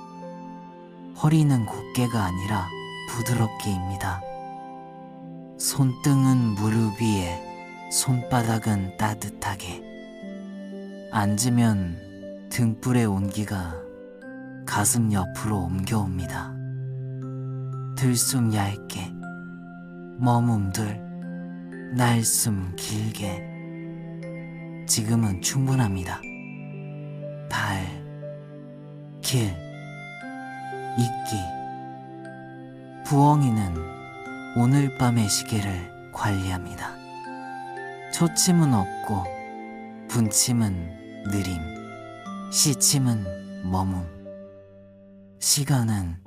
허리는 곧게가 아니라 부드럽게입니다. 손등은 무릎 위에, 손바닥은 따뜻하게. 앉으면 등불의 온기가 가슴 옆으로 옮겨옵니다. 들숨 얇게, 머금둘, 날숨 길게. 지금은 충분합니다. 발, 길, 있기. 부엉이는 오늘 밤의 시계를 관리합니다. 초침은 없고 분침은 느림, 시침은 머문. 시간은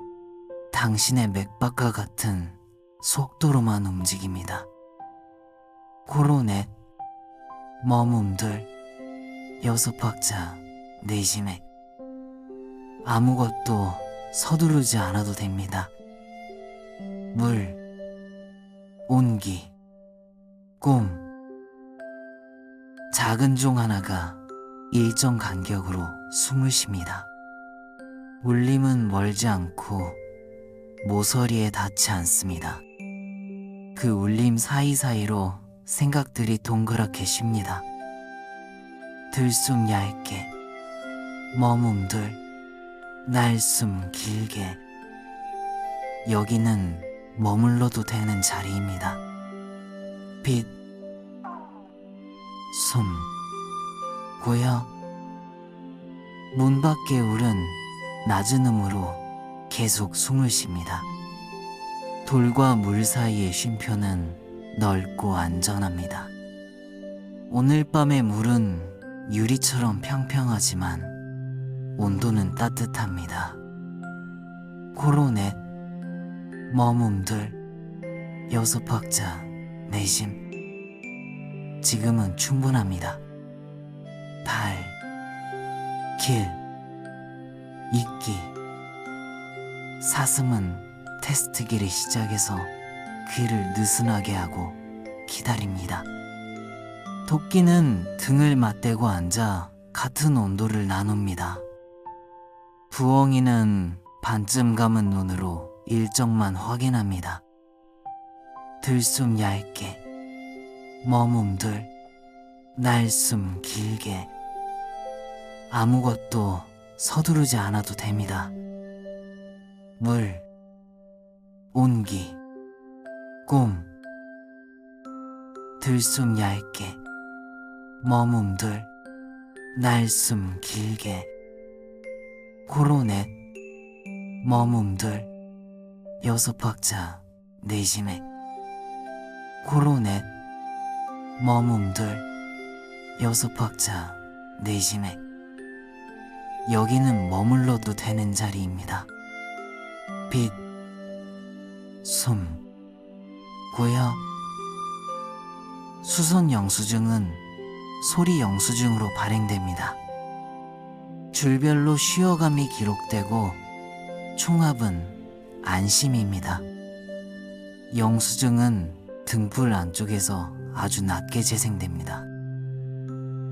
당신의 맥박과 같은 속도로만 움직입니다. 코로 넷, 머금둘, 6박자 내심에. 아무것도 서두르지 않아도 됩니다. 물, 온기, 꿈. 작은 종 하나가 일정 간격으로 숨을 쉽니다. 울림은 멀지 않고 모서리에 닿지 않습니다. 그 울림 사이사이로 생각들이 동그랗게 쉽니다. 들숨 얇게, 머금둘, 날숨 길게. 여기는 머물러도 되는 자리입니다. 빛, 숨, 고요. 문 밖의 울은 낮은 음으로 계속 숨을 쉽니다. 돌과 물 사이의 쉼표는 넓고 안전합니다. 오늘 밤의 물은 유리처럼 평평하지만 온도는 따뜻합니다. 코로 넷, 머금둘, 6박자 내심. 지금은 충분합니다. 발, 길, 있기. 사슴은 테스트기를 시작해서 귀를 느슨하게 하고 기다립니다. 토끼는 등을 맞대고 앉아 같은 온도를 나눕니다. 부엉이는 반쯤 감은 눈으로 일정만 확인합니다. 들숨 얇게, 머금둘, 날숨 길게. 아무것도 서두르지 않아도 됩니다. 물, 온기, 꿈. 들숨 얇게, 머금들, 날숨 길게. 코로넷, 머금들, 여섯 박자 내심에. 코로넷, 머금들, 여섯 박자 내심에. 여기는 머물러도 되는 자리입니다. 빛, 숨, 고요. 수선 영수증은 소리 영수증으로 발행됩니다. 줄별로 쉬어감이 기록되고 총합은 안심입니다. 영수증은 등불 안쪽에서 아주 낮게 재생됩니다.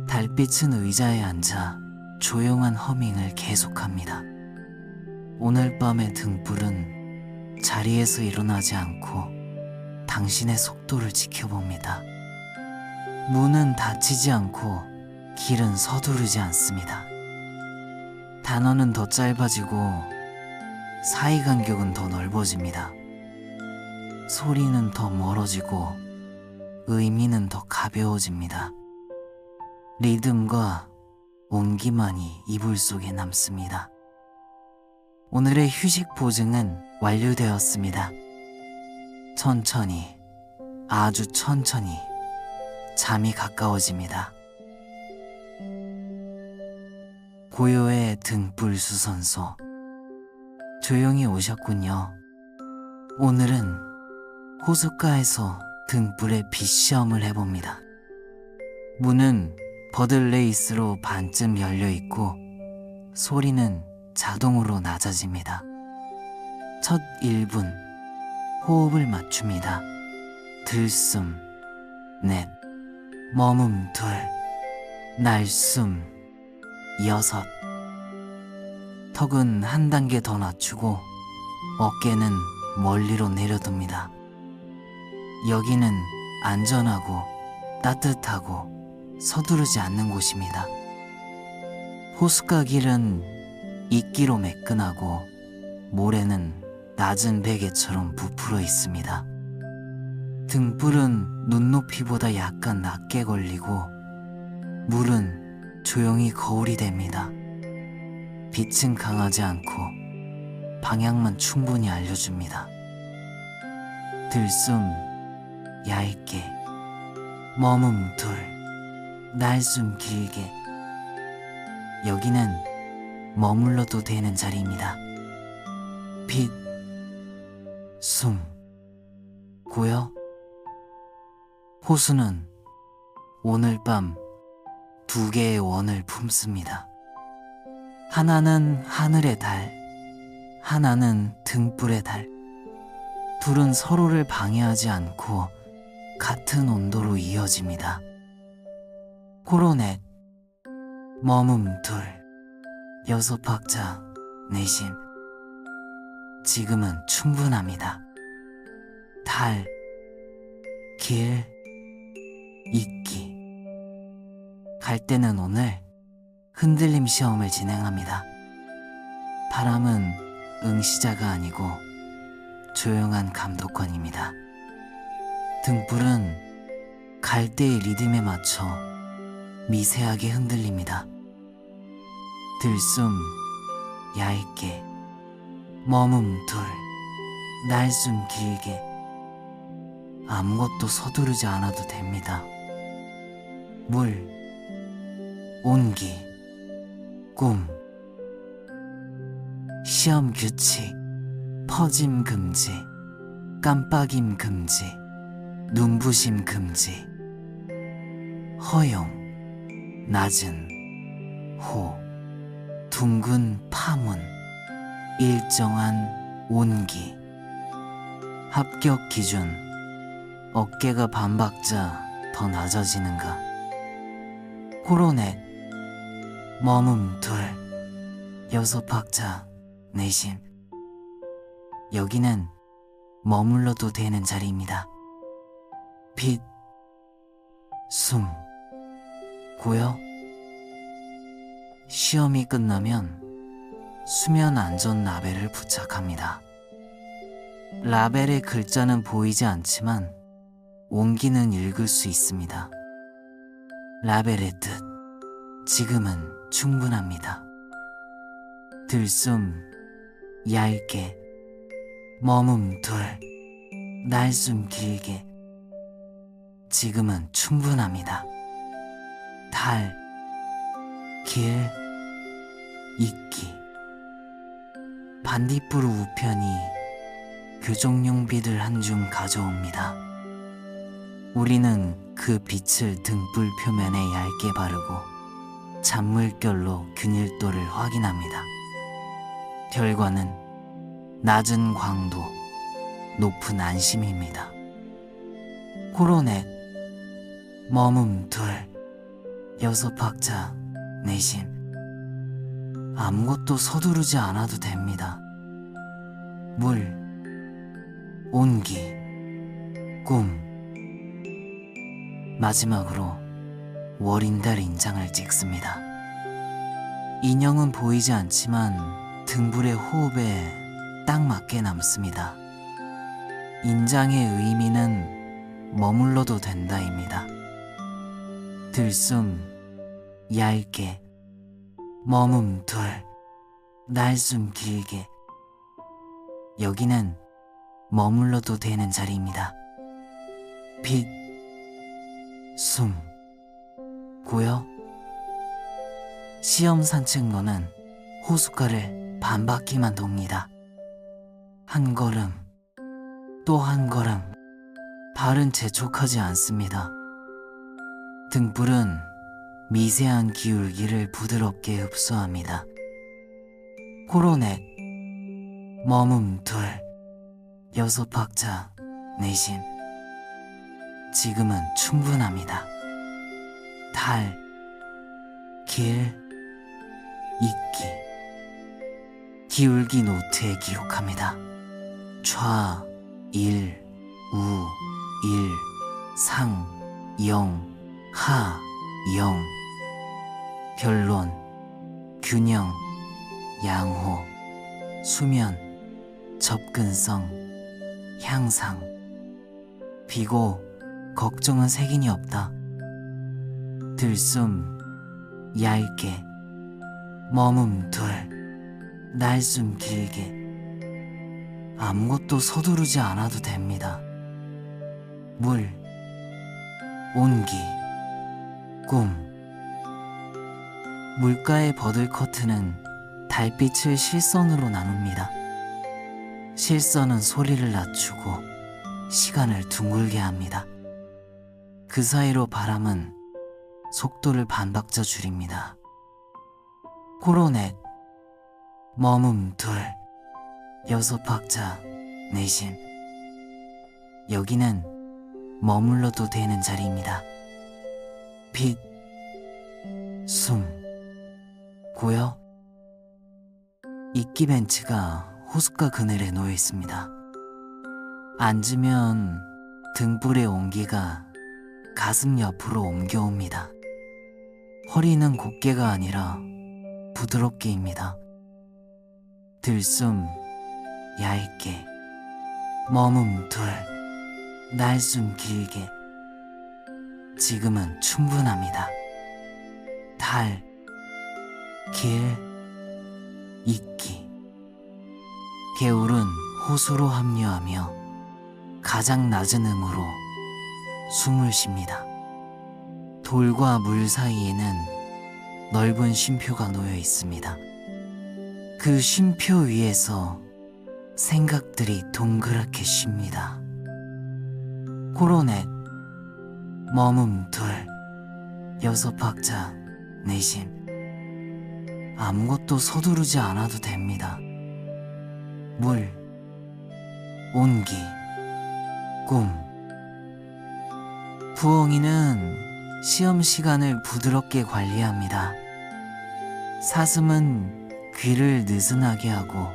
달빛은 의자에 앉아 조용한 허밍을 계속합니다. 오늘 밤의 등불은 자리에서 일어나지 않고 당신의 속도를 지켜봅니다. 문은 닫히지 않고 길은 서두르지 않습니다. 단어는 더 짧아지고 사이 간격은 더 넓어집니다. 소리는 더 멀어지고 의미는 더 가벼워집니다. 리듬과 온기만이 이불 속에 남습니다. 오늘의 휴식 보증은 완료되었습니다. 천천히, 아주 천천히 잠이 가까워집니다. 고요의 등불 수선소. 조용히 오셨군요. 오늘은 호숫가에서 등불의 빛 시험을 해봅니다. 문은 버들레이스로 반쯤 열려있고 소리는 자동으로 낮아집니다. 첫 1분 호흡을 맞춥니다. 들숨 넷, 머금 둘, 날숨 여섯. 턱은 한 단계 더 낮추고 어깨는 멀리로 내려둡니다. 여기는 안전하고 따뜻하고 서두르지 않는 곳입니다. 호숫가 길은 이끼로 매끈하고 모래는 낮은 베개처럼 부풀어 있습니다. 등불은 눈높이보다 약간 낮게 걸리고 물은 조용히 거울이 됩니다. 빛은 강하지 않고 방향만 충분히 알려줍니다. 들숨 얇게, 머금 둘, 날숨 길게. 여기는 머물러도 되는 자리입니다. 빛, 숨, 고요. 호수는 오늘 밤 두 개의 원을 품습니다. 하나는 하늘의 달, 하나는 등불의 달. 둘은 서로를 방해하지 않고 같은 온도로 이어집니다. 코로넷, 머금 둘, 여섯 박자 내심. 지금은 충분합니다. 달, 길, 이끼. 갈 때는 오늘 흔들림 시험을 진행합니다. 바람은 응시자가 아니고 조용한 감독관입니다. 등불은 갈 때의 리듬에 맞춰 미세하게 흔들립니다. 들숨 얇게, 머금 둘, 날숨 길게. 아무것도 서두르지 않아도 됩니다. 물, 온기, 꿈. 시험 규칙, 퍼짐 금지, 깜빡임 금지, 눈부심 금지. 허용, 낮은 호, 둥근 파문, 일정한 온기. 합격 기준, 어깨가 반 박자 더 낮아지는가. 코로넷, 머금 둘, 여섯 박자 내심. 여기는 머물러도 되는 자리입니다. 빛, 숨, 고요. 시험이 끝나면 수면 안전 라벨을 부착합니다. 라벨의 글자는 보이지 않지만 온기는 읽을 수 있습니다. 라벨의 뜻, 지금은 충분합니다. 들숨, 얇게, 머문 둘, 날숨 길게, 지금은 충분합니다. 달, 길, 있기. 반딧불 우편이 교정용 빛을 한 줌 가져옵니다. 우리는 그 빛을 등불 표면에 얇게 바르고 잔물결로 균일도를 확인합니다. 결과는 낮은 광도, 높은 안심입니다. 코로넷, 머문 둘, 여섯 박자, 내심. 아무것도 서두르지 않아도 됩니다. 물, 온기, 꿈. 마지막으로 월인달 인장을 찍습니다. 인형은 보이지 않지만 등불의 호흡에 딱 맞게 남습니다. 인장의 의미는 머물러도 된다입니다. 들숨, 얇게, 머문 둘, 날숨 길게. 여기는 머물러도 되는 자리입니다. 빛, 숨, 고요. 시험 산책로는 호숫가를 반바퀴만 돕니다. 한 걸음, 또 한 걸음. 발은 재촉하지 않습니다. 등불은 미세한 기울기를 부드럽게 흡수합니다. 코로넷, 머문 둘, 여섯 박자, 내심. 지금은 충분합니다. 달, 길, 있기. 기울기 노트에 기록합니다. 좌, 일, 우, 일, 상, 영, 하, 영. 변론, 균형, 양호, 수면, 접근성, 향상. 비고, 걱정은 색인이 없다. 들숨, 얇게, 머문 둘, 날숨 길게. 아무것도 서두르지 않아도 됩니다. 물, 온기, 꿈. 물가의 버들 커튼은 달빛을 실선으로 나눕니다. 실선은 소리를 낮추고 시간을 둥글게 합니다. 그 사이로 바람은 속도를 반박자 줄입니다. 코로넷, 머문 둘, 여섯 박자, 내심. 여기는 머물러도 되는 자리입니다. 빛, 숨, 고요. 이끼 벤치가 호숫가 그늘에 놓여 있습니다. 앉으면 등불의 온기가 가슴 옆으로 옮겨옵니다. 허리는 곧게가 아니라 부드럽게입니다. 들숨, 얇게, 머문 둘, 날숨 길게. 지금은 충분합니다. 달, 길, 있기. 개울은 호수로 합류하며 가장 낮은 음으로 숨을 쉽니다. 돌과 물 사이에는 넓은 쉼표가 놓여 있습니다. 그 쉼표 위에서 생각들이 동그랗게 쉽니다. 코로넷, 머문 둘, 여섯 박자, 내심. 아무것도 서두르지 않아도 됩니다. 물, 온기, 꿈. 부엉이는 시험 시간을 부드럽게 관리합니다. 사슴은 귀를 느슨하게 하고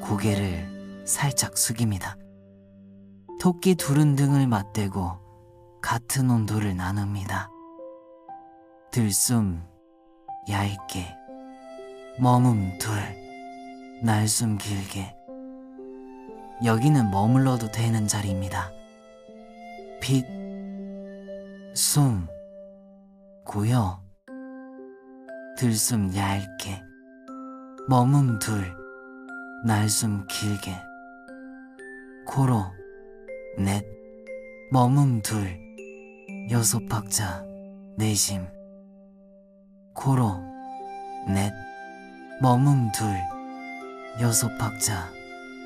고개를 살짝 숙입니다. 토끼 둘은 등을 맞대고 같은 온도를 나눕니다. 들숨, 얇게, 머문 둘, 날숨 길게. 여기는 머물러도 되는 자리입니다. 빛, 숨, 고요, 들숨 얇게, 머문 둘, 날숨 길게, 코로, 넷, 머문 둘, 여섯 박자, 내심, 코로, 넷, 머문 둘, 여섯 박자,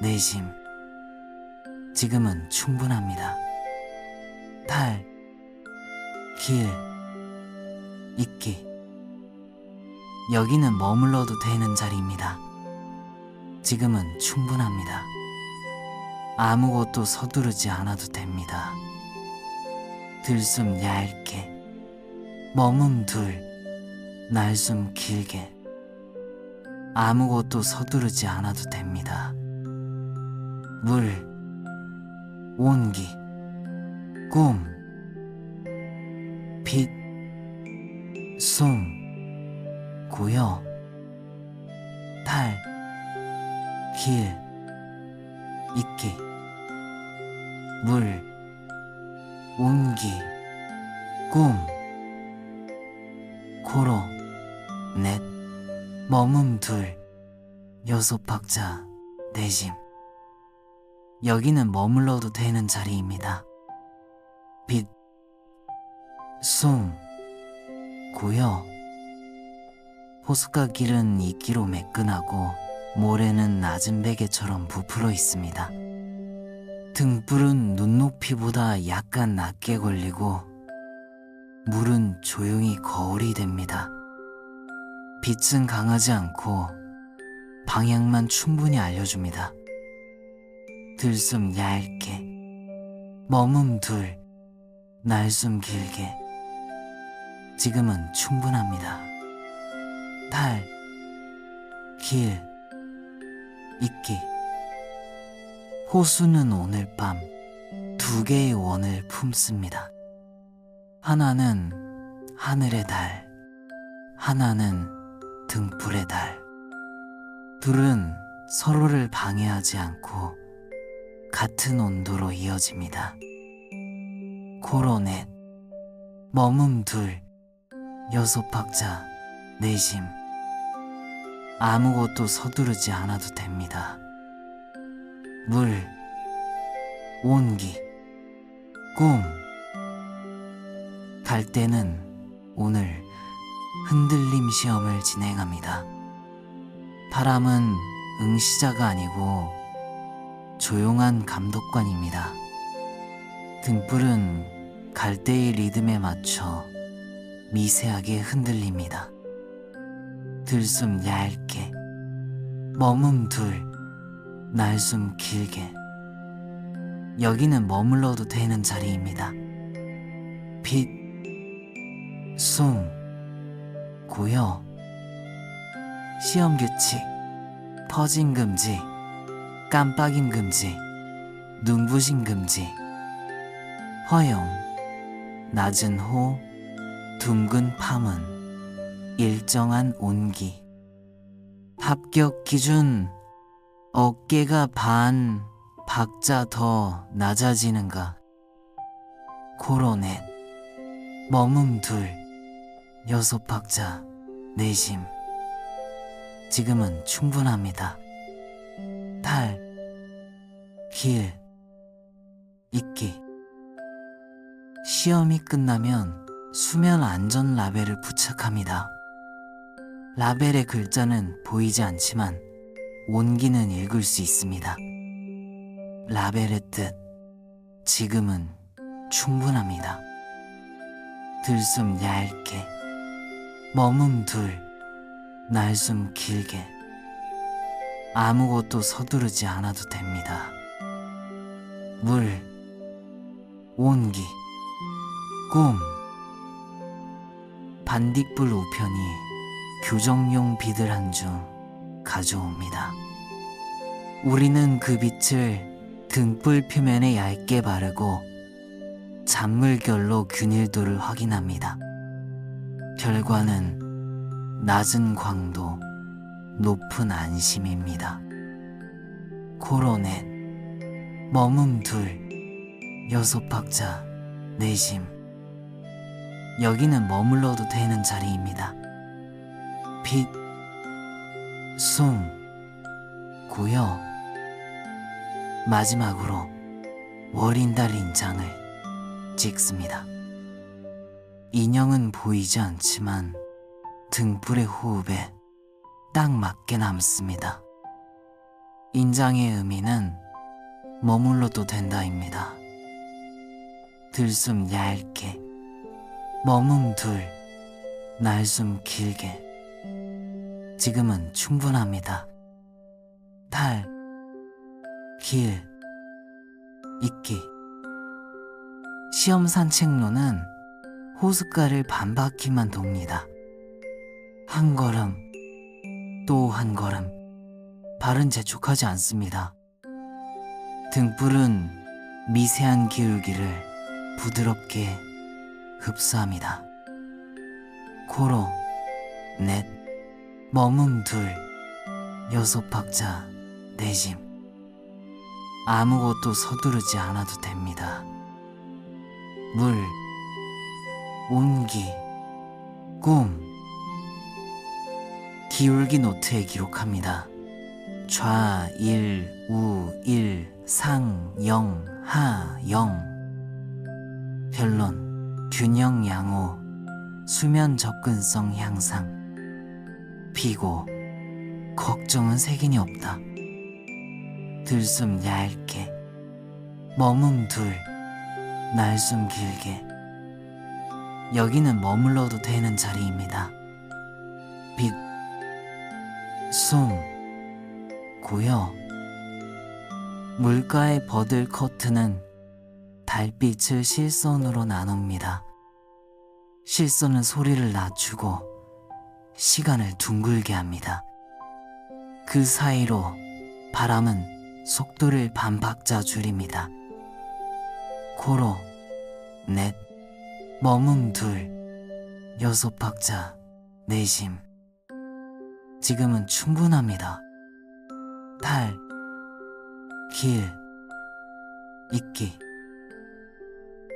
내심. 지금은 충분합니다. 탈, 길, 있기. 여기는 머물러도 되는 자리입니다. 지금은 충분합니다. 아무것도 서두르지 않아도 됩니다. 들숨 얇게, 머문 둘, 날숨 길게. 아무것도 서두르지 않아도 됩니다. 물, 온기, 꿈, 빛, 숨, 고요, 탈, 길, 있기. 물, 온기, 꿈, 코로, 넷, 머문 둘, 여섯 박자, 내심. 여기는 머물러도 되는 자리입니다. 빛, 숨, 고요. 호숫가 길은 이끼로 매끈하고 모래는 낮은 베개처럼 부풀어 있습니다. 등불은 눈높이보다 약간 낮게 걸리고 물은 조용히 거울이 됩니다. 빛은 강하지 않고 방향만 충분히 알려줍니다. 들숨 얇게, 머문 둘, 날숨 길게. 지금은 충분합니다. 탈, 길, 있기. 호수는 오늘 밤 두 개의 원을 품습니다. 하나는 하늘의 달, 하나는 등불의 달. 둘은 서로를 방해하지 않고 같은 온도로 이어집니다. 코로 넷, 머문 둘, 여섯 박자, 내심. 아무것도 서두르지 않아도 됩니다. 물, 온기, 꿈. 갈 때는 오늘 흔들림 시험을 진행합니다. 바람은 응시자가 아니고 조용한 감독관입니다. 등불은 갈대의 리듬에 맞춰 미세하게 흔들립니다. 들숨 얇게, 머문 둘, 날숨 길게. 여기는 머물러도 되는 자리입니다. 빛, 숨, 고요. 시험 규칙, 퍼짐 금지, 깜빡임 금지, 눈부심 금지. 허용, 낮은 호, 둥근 파문, 일정한 온기. 합격 기준, 어깨가 반 박자 더 낮아지는가. 코로 넷, 머문 둘, 여섯 박자, 내심. 지금은 충분합니다. 탈, 길, 있기. 시험이 끝나면 수면 안전 라벨을 부착합니다. 라벨의 글자는 보이지 않지만 온기는 읽을 수 있습니다. 라벨의 뜻, 지금은 충분합니다. 들숨 얇게, 머문 둘, 날숨 길게. 아무것도 서두르지 않아도 됩니다. 물, 온기, 꿈. 반딧불 우편이 교정용 비들 한 줌 가져옵니다. 우리는 그 빛을 등불 표면에 얇게 바르고 잔물결로 균일도를 확인합니다. 결과는 낮은 광도, 높은 안심입니다. 코로 넷, 머문 둘, 여섯 박자, 내심. 여기는 머물러도 되는 자리입니다. 빛, 숨, 고요. 마지막으로 월인달 인장을 찍습니다. 인형은 보이지 않지만 등불의 호흡에 딱 맞게 남습니다. 인장의 의미는 머물러도 된다입니다. 들숨 얇게, 머문 둘, 날숨 길게. 지금은 충분합니다. 달, 길, 있기. 시험 산책로는 호숫가를 반바퀴만 돕니다. 한 걸음, 또 한 걸음. 발은 재촉하지 않습니다. 등불은 미세한 기울기를 부드럽게 흡수합니다. 코로 넷, 머문 둘, 여섯 박자 내심. 아무것도 서두르지 않아도 됩니다. 물, 온기, 꿈. 기울기 노트에 기록합니다. 좌, 일, 우, 일, 상, 영, 하, 영. 변론, 균형 양호, 수면 접근성 향상. 피고, 걱정은 색인이 없다. 들숨 얇게, 머문 둘, 날숨 길게. 여기는 머물러도 되는 자리입니다. 빛, 숨, 고요. 물가의 버들 커튼은 달빛을 실선으로 나눕니다. 실선은 소리를 낮추고 시간을 둥글게 합니다. 그 사이로 바람은 속도를 반박자 줄입니다. 코로 넷, 머문 둘, 여섯 박자 내심. 지금은 충분합니다. 달, 길, 있기.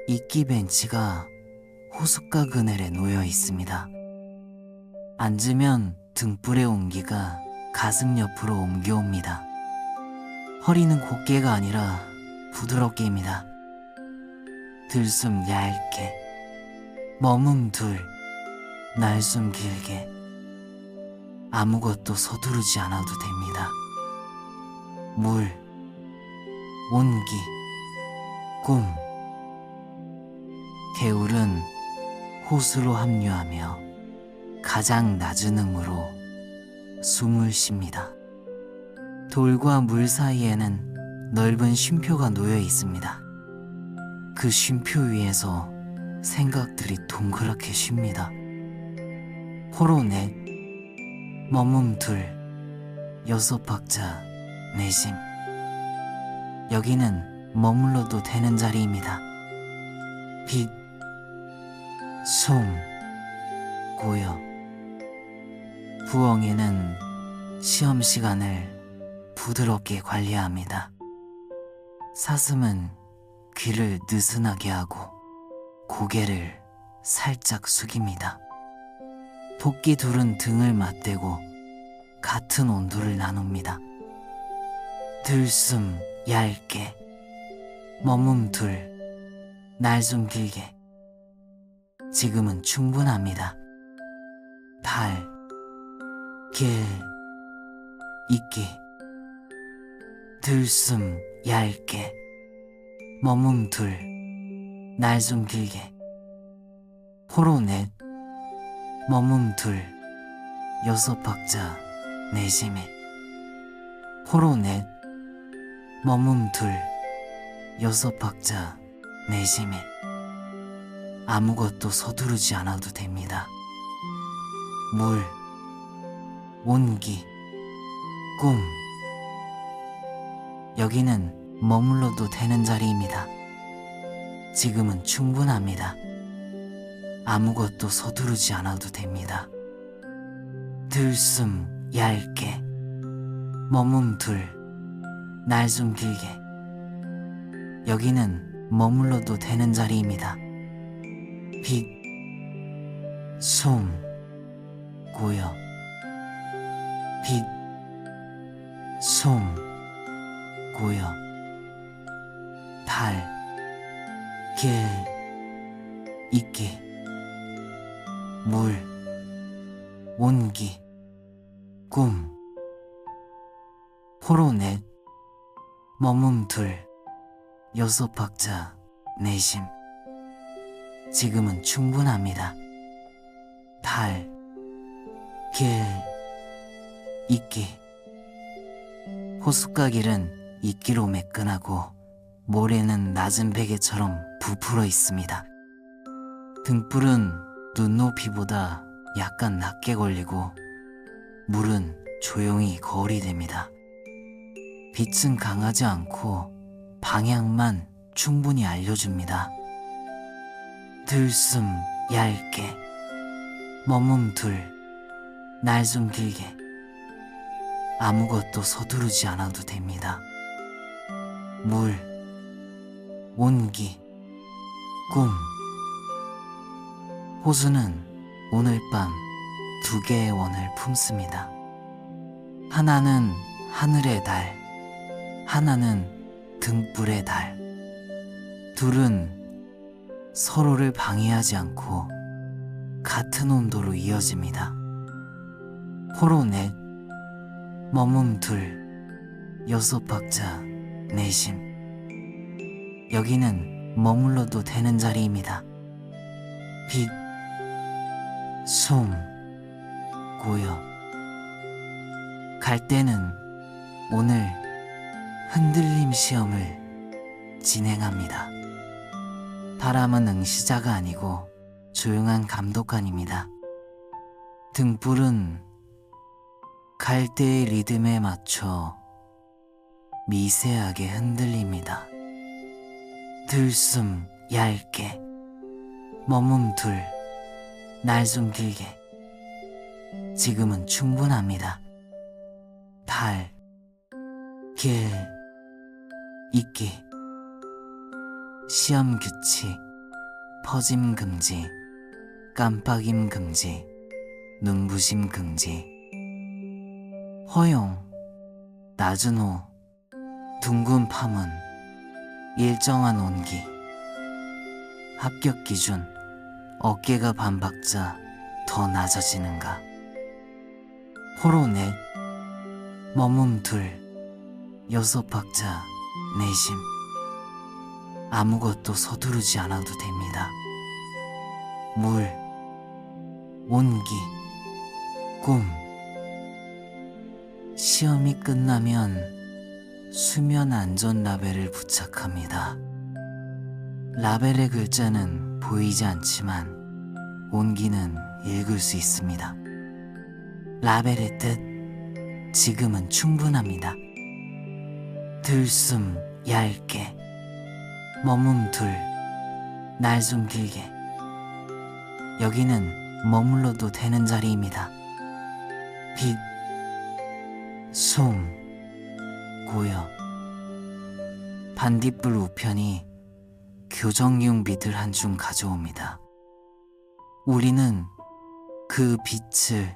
있기 벤치가 호숫가 그늘에 놓여 있습니다. 앉으면 등불의 온기가 가슴 옆으로 옮겨옵니다. 허리는 곧게가 아니라 부드럽게입니다. 들숨 얇게, 머문 둘, 날숨 길게. 아무것도 서두르지 않아도 됩니다. 물, 온기, 꿈. 개울은 호수로 합류하며 가장 낮은 음으로 숨을 쉽니다. 돌과 물 사이에는 넓은 쉼표가 놓여 있습니다. 그 쉼표 위에서 생각들이 동그랗게 쉽니다. 코로 넷, 머문 둘, 여섯 박자 내심. 여기는 머물러도 되는 자리입니다. 빛, 숨, 고요. 부엉이는 시험 시간을 부드럽게 관리합니다. 사슴은 귀를 느슨하게 하고 고개를 살짝 숙입니다. 토끼 둘은 등을 맞대고 같은 온도를 나눕니다. 들숨 얇게, 머문 둘, 날숨 길게. 지금은 충분합니다. 달, 길, 있기. 들숨 얇게, 머문 둘, 날숨 길게. 코로 넷, 머문 둘, 여섯 박자 내심에. 코로 넷, 머문 둘, 여섯 박자 내심에. 아무것도 서두르지 않아도 됩니다. 물, 온기, 꿈. 여기는 머물러도 되는 자리입니다. 지금은 충분합니다. 아무것도 서두르지 않아도 됩니다. 들숨 얇게, 머문 둘, 날숨 길게. 여기는 머물러도 되는 자리입니다. 빛, 솜, 고요. 빛, 솜, 고요. 달, 길, 이끼. 물, 온기, 꿈. 호로 넷, 머문 둘, 여섯 박자, 내심. 지금은 충분합니다. 달, 길, 이끼. 호숫가길은 이끼로 매끈하고 모래는 낮은 베개처럼 부풀어 있습니다. 등불은 눈높이보다 약간 낮게 걸리고 물은 조용히 거울이 됩니다. 빛은 강하지 않고 방향만 충분히 알려줍니다. 들숨 얇게, 머문 둘, 날 좀 길게. 아무것도 서두르지 않아도 됩니다. 물, 온기, 꿈. 호수는 오늘 밤 두 개의 원을 품습니다. 하나는 하늘의 달, 하나는 등불의 달. 둘은 서로를 방해하지 않고 같은 온도로 이어집니다. 호로 넷, 머문 둘, 여섯 박자, 내심. 여기는 머물러도 되는 자리입니다. 빛, 솜, 고요. 갈 때는 오늘 흔들림 시험을 진행합니다. 바람은 응시자가 아니고 조용한 감독관입니다. 등불은 갈 때의 리듬에 맞춰 미세하게 흔들립니다. 들숨 얇게, 머문 둘, 날 좀 길게. 지금은 충분합니다. 달, 길, 이끼. 시험 규칙, 퍼짐 금지, 깜빡임 금지, 눈부심 금지. 허용, 낮은 호, 둥근 파문, 일정한 온기. 합격 기준, 어깨가 반 박자 더 낮아지는가. 호로 넷, 머문 둘, 여섯 박자, 내심. 아무것도 서두르지 않아도 됩니다. 물, 온기, 꿈. 시험이 끝나면 수면 안전 라벨을 부착합니다. 라벨의 글자는 보이지 않지만 온기는 읽을 수 있습니다. 라벨의 뜻, 지금은 충분합니다. 들숨 얇게, 머문 둘, 날 좀 길게. 여기는 머물러도 되는 자리입니다. 빛, 솜, 고요. 반딧불 우편이 교정용 빛을 한 줌 가져옵니다. 우리는 그 빛을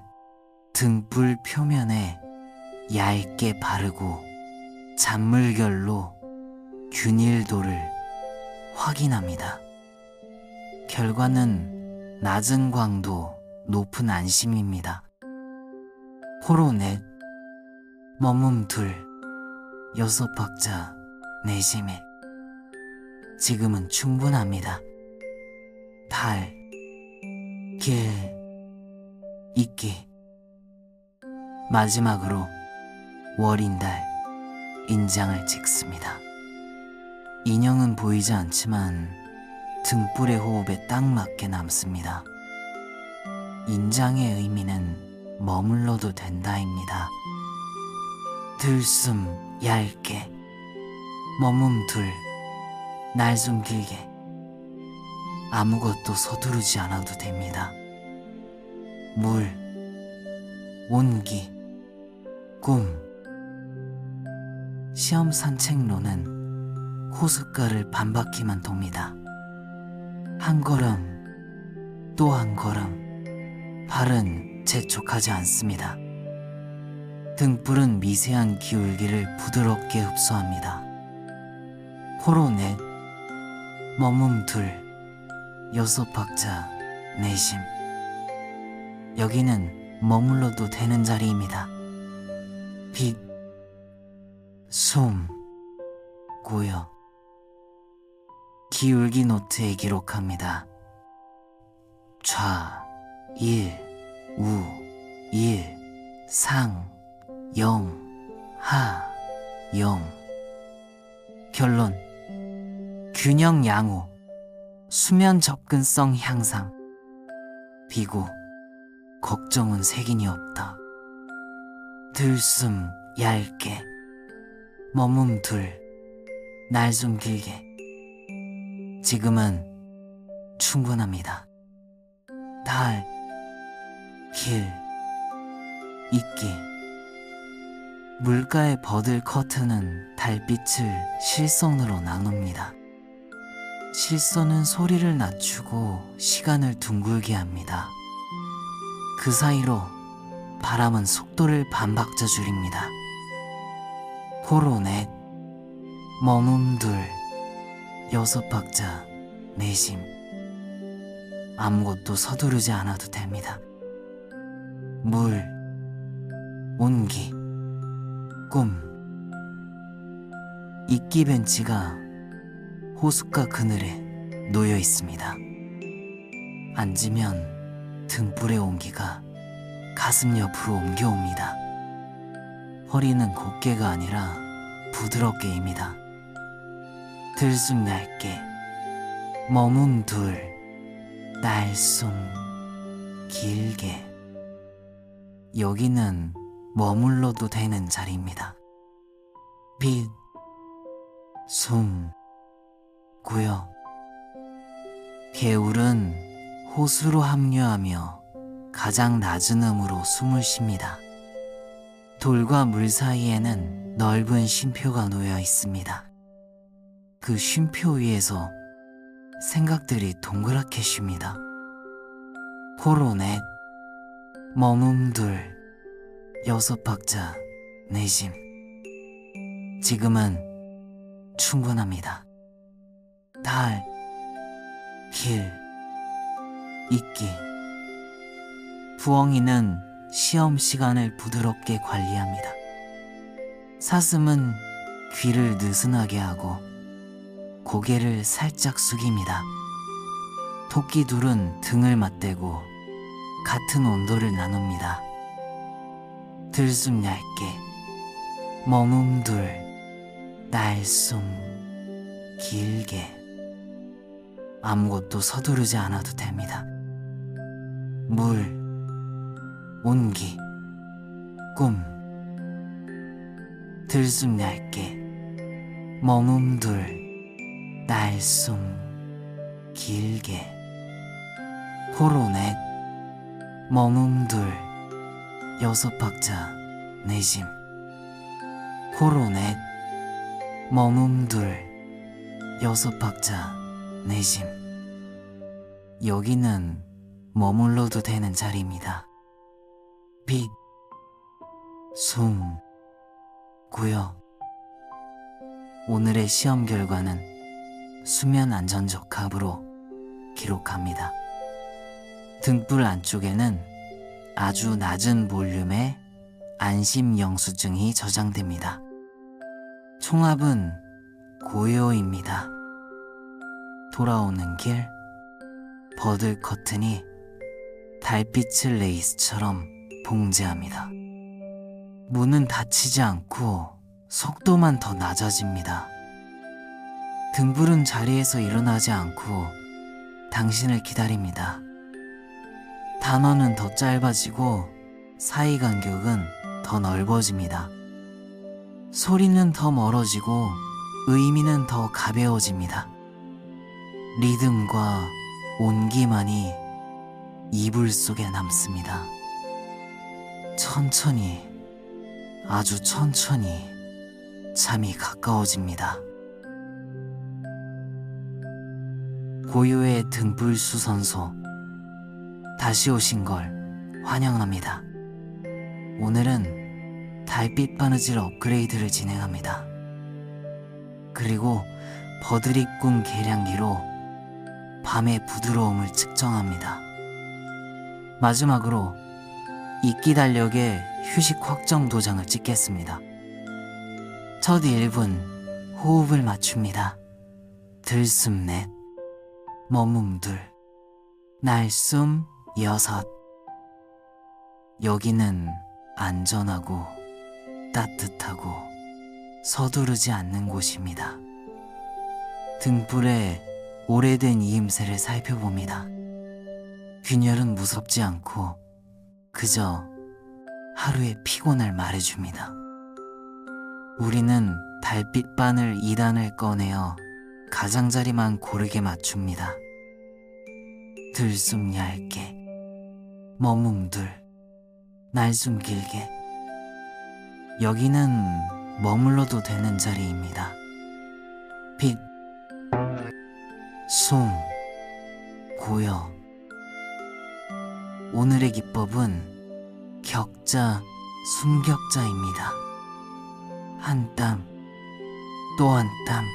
등불 표면에 얇게 바르고 잔물결로 균일도를 확인합니다. 결과는 낮은 광도, 높은 안심입니다. 호로 넷, 머문 둘, 여섯 박자, 내심에. 지금은 충분합니다. 달, 길, 이끼. 마지막으로 월인달, 인장을 찍습니다. 인형은 보이지 않지만 등불의 호흡에 딱 맞게 남습니다. 인장의 의미는 머물러도 된다입니다. 들숨 얇게, 머문 둘, 날 좀 길게. 아무것도 서두르지 않아도 됩니다. 물, 온기, 꿈. 시험 산책로는 호숫가를 반바퀴만 돕니다. 한 걸음, 또 한 걸음. 발은 재촉하지 않습니다. 등불은 미세한 기울기를 부드럽게 흡수합니다. 코로 넷, 머문 둘, 여섯 박자 내심. 여기는 머물러도 되는 자리입니다. 빛, 숨, 고요. 기울기 노트에 기록합니다. 좌, 일, 우, 일, 상, 영, 하, 영. 결론. 균형 양호. 수면 접근성 향상. 비고. 걱정은 색인이 없다. 들숨 얇게. 머문 둘. 날 좀 길게. 지금은 충분합니다. 달, 길, 있기. 물가의 버들 커튼은 달빛을 실선으로 나눕니다. 실선은 소리를 낮추고 시간을 둥글게 합니다. 그 사이로 바람은 속도를 반박자 줄입니다. 코로 넷, 머문 둘, 여섯 박자 내심. 아무것도 서두르지 않아도 됩니다. 물, 온기, 꿈. 이끼 벤치가 호숫가 그늘에 놓여 있습니다. 앉으면 등불의 온기가 가슴 옆으로 옮겨옵니다. 허리는 곧게가 아니라 부드럽게입니다. 들숨 얇게, 머문 둘, 날숨 길게. 여기는 머물러도 되는 자리입니다. 빛, 숨, 고요. 개울은 호수로 합류하며 가장 낮은 음으로 숨을 쉽니다. 돌과 물 사이에는 넓은 쉼표가 놓여 있습니다. 그 쉼표 위에서 생각들이 동그랗게 쉽니다. 코로 넷, 머문 둘, 여섯 박자 내심. 지금은 충분합니다. 달, 길, 있기. 부엉이는 시험 시간을 부드럽게 관리합니다. 사슴은 귀를 느슨하게 하고 고개를 살짝 숙입니다. 토끼 둘은 등을 맞대고 같은 온도를 나눕니다. 들숨 얇게, 머문 둘, 날숨 길게. 아무것도 서두르지 않아도 됩니다. 물, 온기, 꿈. 들숨 얇게, 머문 둘, 날숨 길게. 코로 넷, 머문 둘, 여섯 박자 내심. 코로 넷, 머문 둘, 여섯 박자 내심. 여기는 머물러도 되는 자리입니다. 빛, 숨, 고요. 오늘의 시험 결과는 수면 안전 적합으로 기록합니다. 등불 안쪽에는 아주 낮은 볼륨의 안심 영수증이 저장됩니다. 총합은 고요입니다. 돌아오는 길, 버들 커튼이 달빛을 레이스처럼 봉제합니다. 문은 닫히지 않고 속도만 더 낮아집니다. 등불은 자리에서 일어나지 않고 당신을 기다립니다. 단어는 더 짧아지고 사이 간격은 더 넓어집니다. 소리는 더 멀어지고 의미는 더 가벼워집니다. 리듬과 온기만이 이불 속에 남습니다. 천천히, 아주 천천히 잠이 가까워집니다. 고요의 등불 수선소, 다시 오신 걸 환영합니다. 오늘은 달빛 바느질 업그레이드를 진행합니다. 그리고 버드립 꿈 계량기로 밤의 부드러움을 측정합니다. 마지막으로 이끼 달력에 휴식 확정 도장을 찍겠습니다. 첫 1분 호흡을 맞춥니다. 들숨 넷, 머문 둘, 날숨 여섯. 여기는 안전하고 따뜻하고 서두르지 않는 곳입니다. 등불에 오래된 이음새를 살펴봅니다. 균열은 무섭지 않고 그저 하루의 피곤을 말해줍니다. 우리는 달빛 바늘 2단을 꺼내어 가장자리만 고르게 맞춥니다. 들숨 얇게, 머문 둘, 날숨 길게. 여기는 머물러도 되는 자리입니다. 빛, 숨, 고요. 오늘의 기법은 격자, 숨격자입니다. 한 땀, 또 한 땀,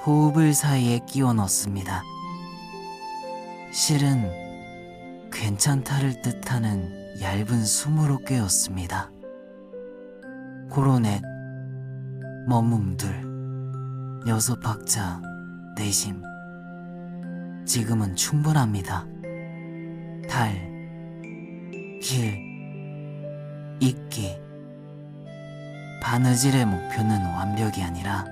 호흡을 사이에 끼워 넣습니다. 실은 괜찮다를 뜻하는 얇은 숨으로 꿰었습니다. 코로넷, 머문 둘, 여섯 박자, 내심. 지금은 충분합니다. 달, 길, 이끼. 바느질의 목표는 완벽이 아니라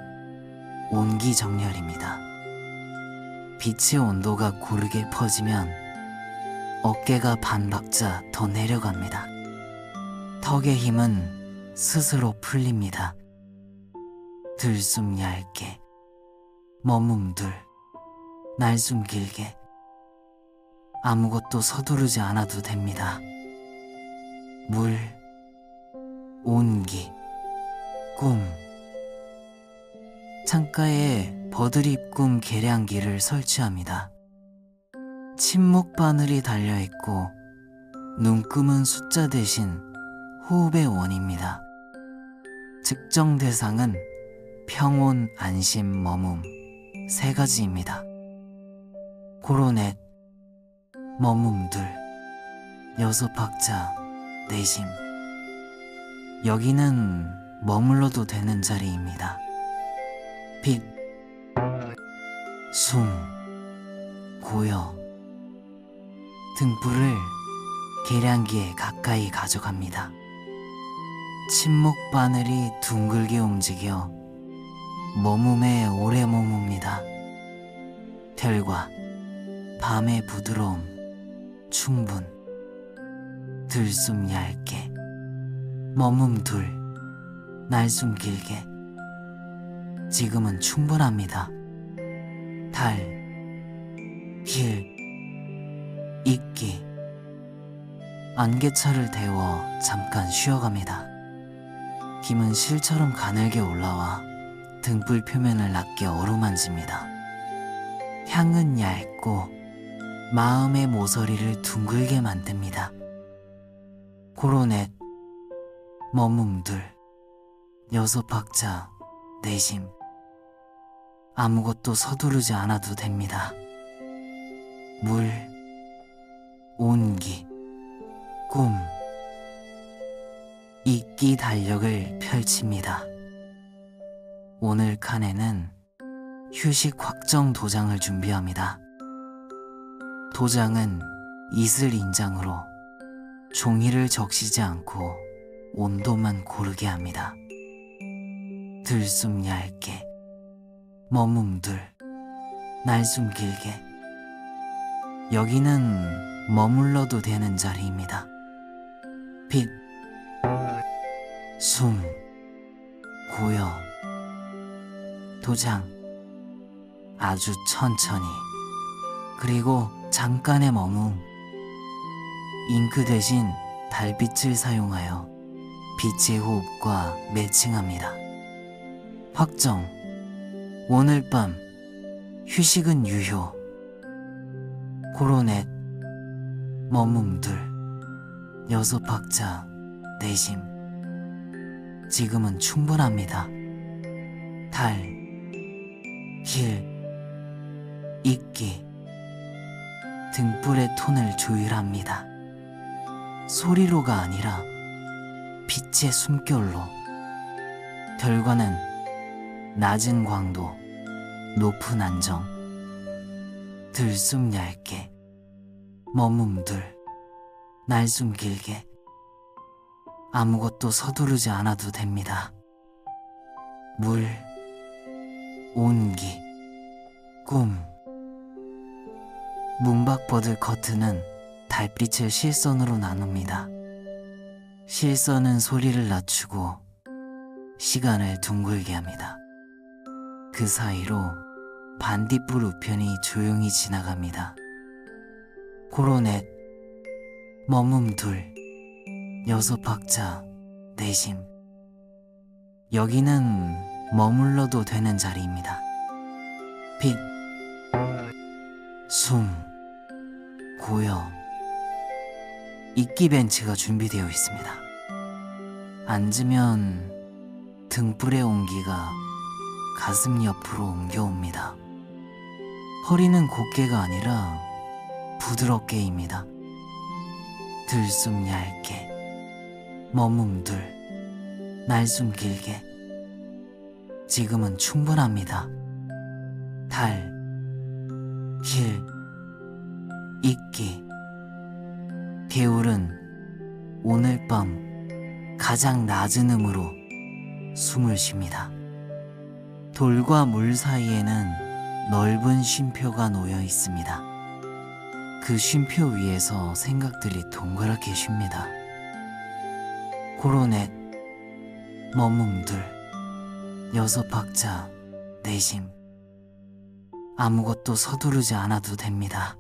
온기정렬입니다. 빛의 온도가 고르게 퍼지면 어깨가 반 박자 더 내려갑니다. 턱의 힘은 스스로 풀립니다. 들숨 얇게, 머문 둘, 날숨 길게. 아무것도 서두르지 않아도 됩니다. 물, 온기, 꿈. 창가에 버드립 꿈 계량기를 설치합니다. 침묵 바늘이 달려있고 눈금은 숫자 대신 호흡의 원입니다. 측정 대상은 평온, 안심, 머문 3가지입니다. 코로넷, 머문 둘, 여섯 박자, 내심. 여기는 머물러도 되는 자리입니다. 빛, 숨, 고요. 등불을 계량기에 가까이 가져갑니다. 침묵 바늘이 둥글게 움직여 머뭄에 오래 머뭅니다. 별과 밤의 부드러움, 충분. 들숨 얇게, 머문 둘, 날숨 길게. 지금은 충분합니다. 달, 길, 이끼. 안개차를 데워 잠깐 쉬어갑니다. 김은 실처럼 가늘게 올라와 등불 표면을 낮게 어루만집니다. 향은 얇고 마음의 모서리를 둥글게 만듭니다. 코로넷, 머문 둘, 여섯 박자, 내심. 아무것도 서두르지 않아도 됩니다. 물, 온기, 꿈. 이끼 달력을 펼칩니다. 오늘 칸에는 휴식 확정 도장을 준비합니다. 도장은 이슬 인장으로 종이를 적시지 않고 온도만 고르게 합니다. 들숨 얇게, 머문 둘, 날숨 길게. 여기는 머물러도 되는 자리입니다. 빛, 숨, 고요. 도장. 아주 천천히, 그리고 잠깐의 머문. 잉크 대신 달빛을 사용하여 빛의 호흡과 매칭합니다. 확정. 오늘 밤 휴식은 유효. 코로넷, 머문들, 여섯 박자, 내심. 지금은 충분합니다. 달, 길, 있기. 등불의 톤을 조율합니다. 소리로가 아니라 빛의 숨결로. 결과는 낮은 광도, 높은 안정. 들숨 얇게, 머문들, 날숨 길게. 아무것도 서두르지 않아도 됩니다. 물, 온기, 꿈. 문박버들 커튼은 달빛을 실선으로 나눕니다. 실선은 소리를 낮추고 시간을 둥글게 합니다. 그 사이로 반딧불 우편이 조용히 지나갑니다. 코로넷, 머문둘, 여섯 박자, 내심. 여기는 머물러도 되는 자리입니다. 빛, 숨, 고요. 이끼 벤치가 준비되어 있습니다. 앉으면 등불의 온기가 가슴 옆으로 옮겨옵니다. 허리는 곧게가 아니라 부드럽게입니다. 들숨 얇게, 머문둘, 날숨 길게. 지금은 충분합니다. 달, 길, 있기. 개울은 오늘 밤 가장 낮은 음으로 숨을 쉽니다. 돌과 물 사이에는 넓은 쉼표가 놓여 있습니다. 그 쉼표 위에서 생각들이 동그랗게 쉽니다. 코로넷, 머문둘, 여섯 박자, 내심. 아무것도 서두르지 않아도 됩니다.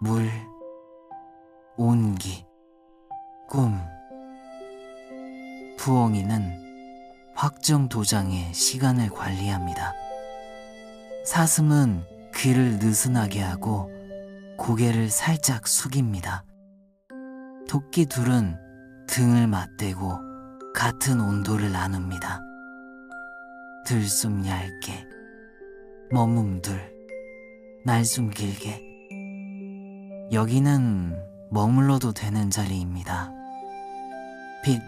물, 온기, 꿈. 부엉이는 확정 도장에 시간을 관리합니다. 사슴은 귀를 느슨하게 하고 고개를 살짝 숙입니다. 토끼 둘은 등을 맞대고 같은 온도를 나눕니다. 들숨 얇게, 머문둘, 날숨 길게. 여기는 머물러도 되는 자리입니다. 빛,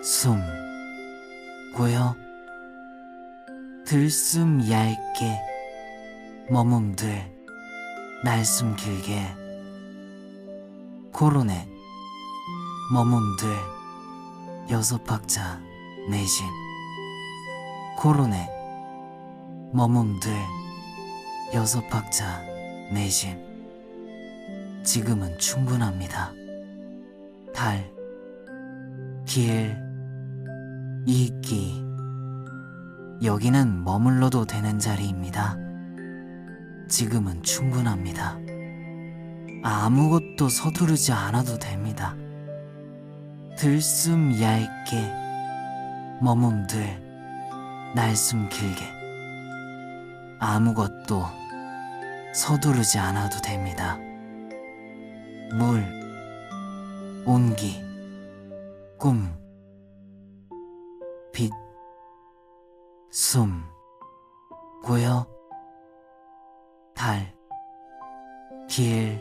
숨, 고요. 들숨 얇게, 머문들, 날숨 길게. 코로넷, 머문들, 여섯 박자, 내심. 코로넷, 머문들, 여섯 박자, 내심. 지금은 충분합니다. 달, 길, 있기. 여기는 머물러도 되는 자리입니다. 지금은 충분합니다. 아무것도 서두르지 않아도 됩니다. 들숨 얇게, 머문들, 날숨 길게. 아무것도 서두르지 않아도 됩니다. 물, 온기, 꿈. 빛, 숨, 고요. 달, 길,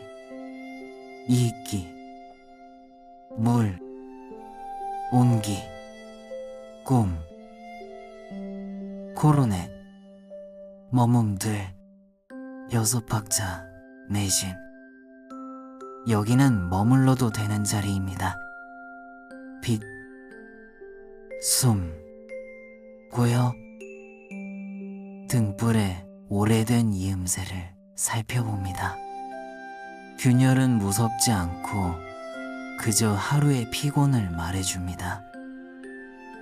있기. 물, 온기, 꿈. 코로넷, 머문들, 여섯 박자, 내심. 여기는 머물러도 되는 자리입니다. 빛, 숨, 고요. 등불에 오래된 이음새를 살펴봅니다. 균열은 무섭지 않고 그저 하루의 피곤을 말해줍니다.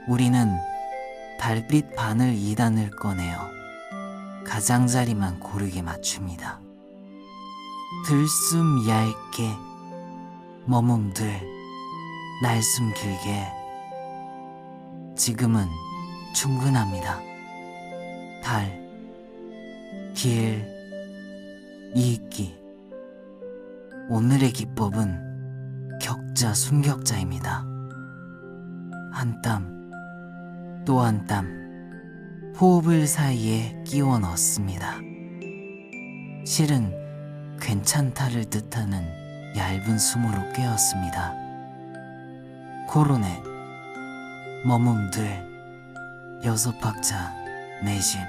우리는 달빛 바늘 2단을 꺼내어 가장자리만 고르게 맞춥니다. 들숨 얇게, 머문들, 날숨 길게. 지금은 충분합니다. 달, 길, 있기. 오늘의 기법은 격자 순격자입니다. 한 땀 또 한 땀 호흡을 사이에 끼워 넣습니다. 실은 괜찮다를 뜻하는 얇은 숨으로 꿰었습니다. 코로넷, 머금들, 6박자, 내심.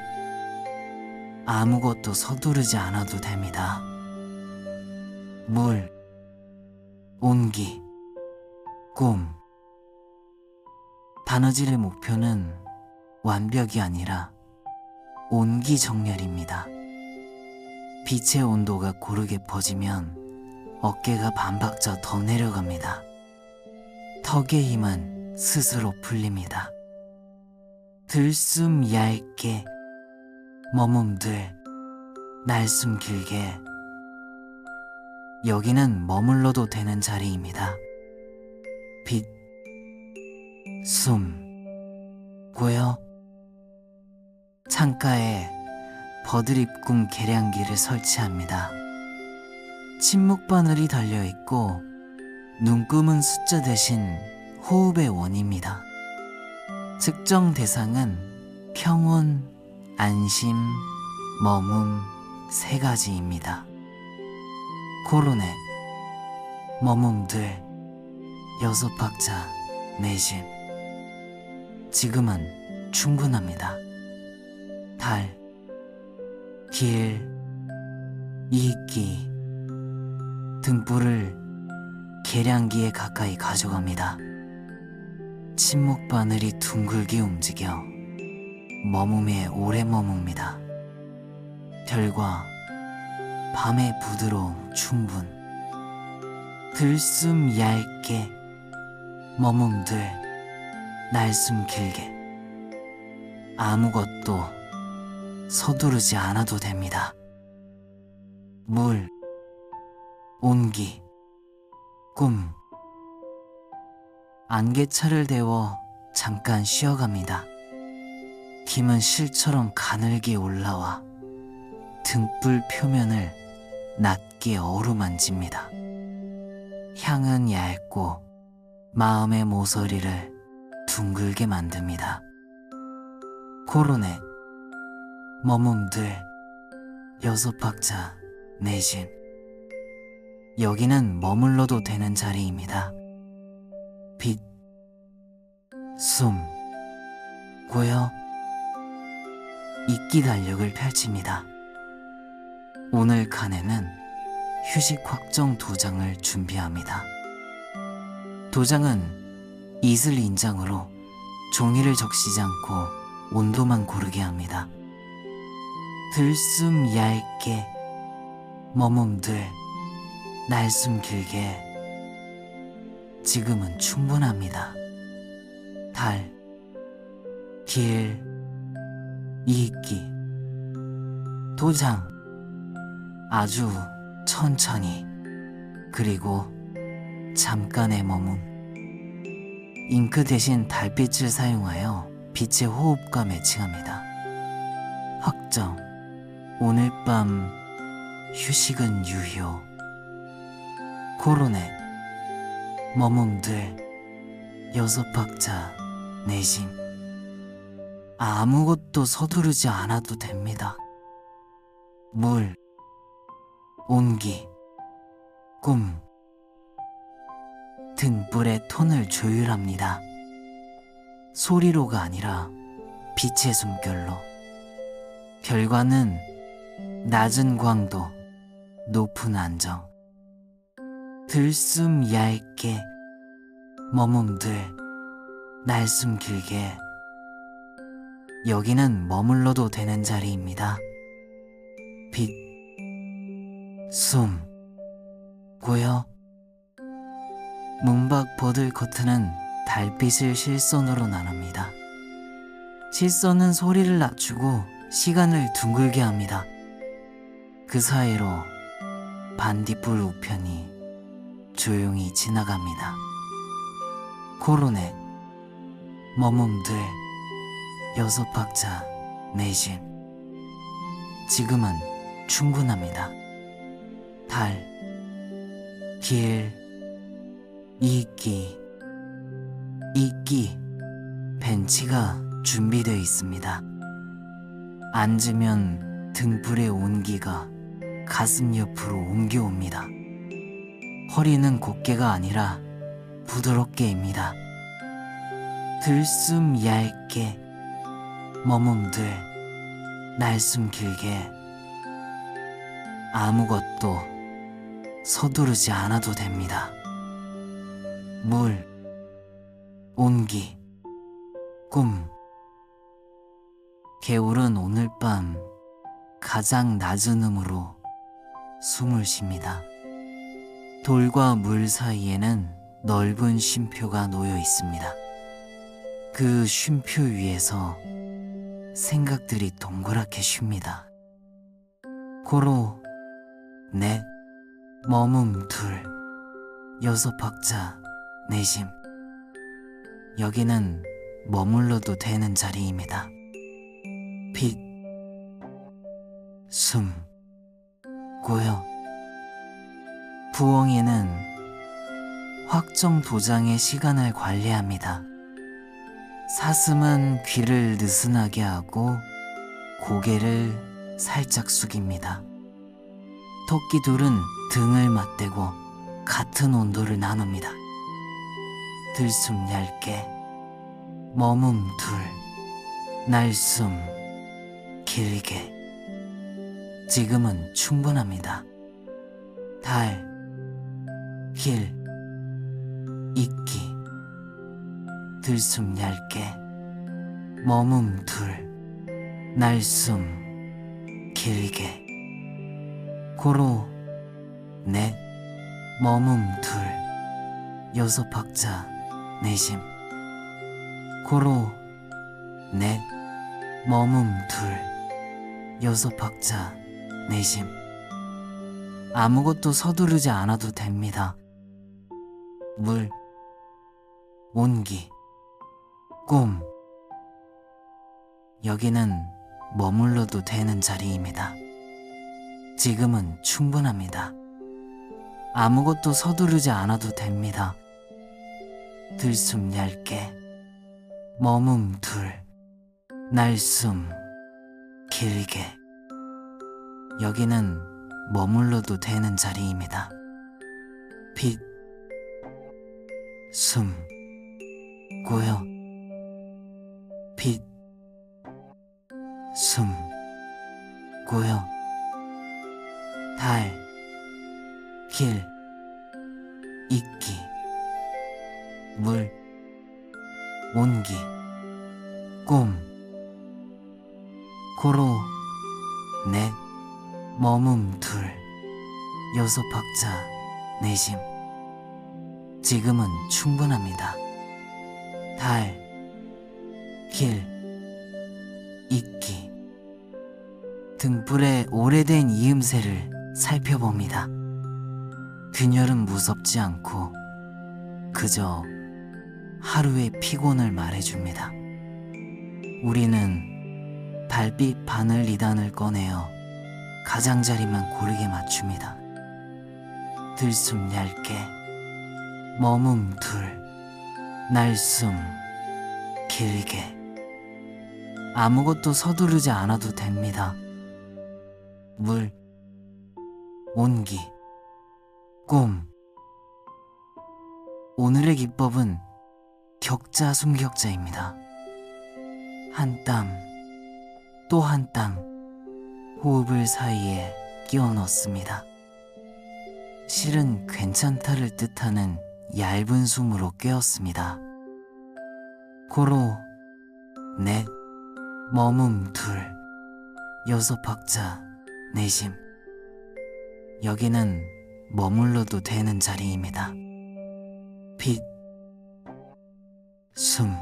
아무것도 서두르지 않아도 됩니다. 물, 온기, 꿈. 바느질의 목표는 완벽이 아니라 온기 정렬입니다. 빛의 온도가 고르게 퍼지면 어깨가 반박자 더 내려갑니다. 턱의 힘은 스스로 풀립니다. 들숨 얇게, 머금들, 날숨 길게. 여기는 머물러도 되는 자리입니다. 빛, 숨, 고요. 창가에 버드립궁 계량기를 설치합니다. 침묵 바늘이 달려있고 눈금은 숫자 대신 호흡의 원입니다. 측정 대상은 평온, 안심, 머문 3가지입니다. 코로넷, 머금들, 6박자, 내심. 지금은 충분합니다. 달, 길, 이끼, 등불을 계량기에 가까이 가져갑니다. 침묵 바늘이 둥글게 움직여 머금에 오래 머뭅니다. 별과 밤의 부드러움 충분. 들숨 얇게, 머금들, 날숨 길게. 아무것도 서두르지 않아도 됩니다. 물, 온기, 꿈. 안개차를 데워 잠깐 쉬어갑니다. 김은 실처럼 가늘게 올라와 등불 표면을 낮게 어루만집니다. 향은 얇고 마음의 모서리를 둥글게 만듭니다. 코로넷, 머금들, 6박자, 내심. 여기는 머물러도 되는 자리입니다. 빛, 숨, 고요. 이끼 달력을 펼칩니다. 오늘 칸에는 휴식 확정 도장을 준비합니다. 도장은 이슬 인장으로 종이를 적시지 않고 온도만 고르게 합니다. 들숨 얇게, 머금들, 날숨 길게. 지금은 충분합니다. 달, 길, 이끼. 도장. 아주 천천히. 그리고 잠깐의 머문. 잉크 대신 달빛을 사용하여 빛의 호흡과 매칭합니다. 확정. 오늘 밤 휴식은 유효. 코로넷, 머금들, 6박자, 내심. 아무것도 서두르지 않아도 됩니다. 물, 온기, 꿈. 등불의 톤을 조율합니다. 소리로가 아니라 빛의 숨결로. 결과는 낮은 광도, 높은 안정. 들숨 얇게, 머금들, 날숨 길게. 여기는 머물러도 되는 자리입니다. 빛, 숨, 고요. 문박 버들 커튼은 달빛을 실선으로 나눕니다. 실선은 소리를 낮추고 시간을 둥글게 합니다. 그 사이로 반딧불 우편이 조용히 지나갑니다. 코로넷, 머금들, 6박자, 내심. 지금은 충분합니다. 달, 길, 이끼, 이끼. 벤치가 준비되어 있습니다. 앉으면 등불의 온기가 가슴 옆으로 옮겨옵니다. 허리는 곧게가 아니라 부드럽게입니다. 들숨 얇게, 머뭇들 날숨 길게. 아무것도 서두르지 않아도 됩니다. 물, 온기, 꿈. 개울은 오늘 밤 가장 낮은 음으로 숨을 쉽니다. 돌과 물 사이에는 넓은 쉼표가 놓여 있습니다. 그 쉼표 위에서 생각들이 동그랗게 쉽니다. 고로, 넷, 머뭇둘, 여섯 박자, 내심. 여기는 머물러도 되는 자리입니다. 빛, 숨, 고요. 부엉이는 확정 도장의 시간을 관리합니다. 사슴은 귀를 느슨하게 하고 고개를 살짝 숙입니다. 토끼 둘은 등을 맞대고 같은 온도를 나눕니다. 들숨 얇게, 머뭇둘, 날숨 길게. 지금은 충분합니다. 달, 길, 이끼. 들숨 얇게, 머뭇둘, 날숨 길게. 고로, 넷, 머뭇둘, 여섯 박자, 내심. 고로, 넷, 머뭇둘, 여섯 박자, 내심. 아무것도 서두르지 않아도 됩니다. 물, 온기, 꿈. 여기는 머물러도 되는 자리입니다. 지금은 충분합니다. 아무것도 서두르지 않아도 됩니다. 들숨 얇게, 머뭇둘, 날숨 길게. 여기는 머물러도 되는 자리입니다. 빛, 숨, 고요. 빛, 숨, 고요. 달, 길, 이끼. 물, 온기, 꿈. 고로, 넷, 머뭇둘, 여섯 박자, 내심. 지금은 충분합니다. 달, 길, 이끼. 등불의 오래된 이음새를 살펴봅니다. 균열은 무섭지 않고 그저 하루의 피곤을 말해줍니다. 우리는 달빛 바늘 2단을 꺼내어 가장자리만 고르게 맞춥니다. 들숨 얇게, 머뭇둘, 날숨 길게. 아무것도 서두르지 않아도 됩니다. 물, 온기, 꿈. 오늘의 기법은 격자 숨격자입니다. 한 땀, 또 한 땀 호흡을 사이에 끼워 넣습니다. 실은 괜찮다를 뜻하는 얇은 숨으로 꿰었습니다. 고로, 넷, 머뭇둘, 여섯 박자, 내심. 여기는 머물러도 되는 자리입니다. 빛, 숨,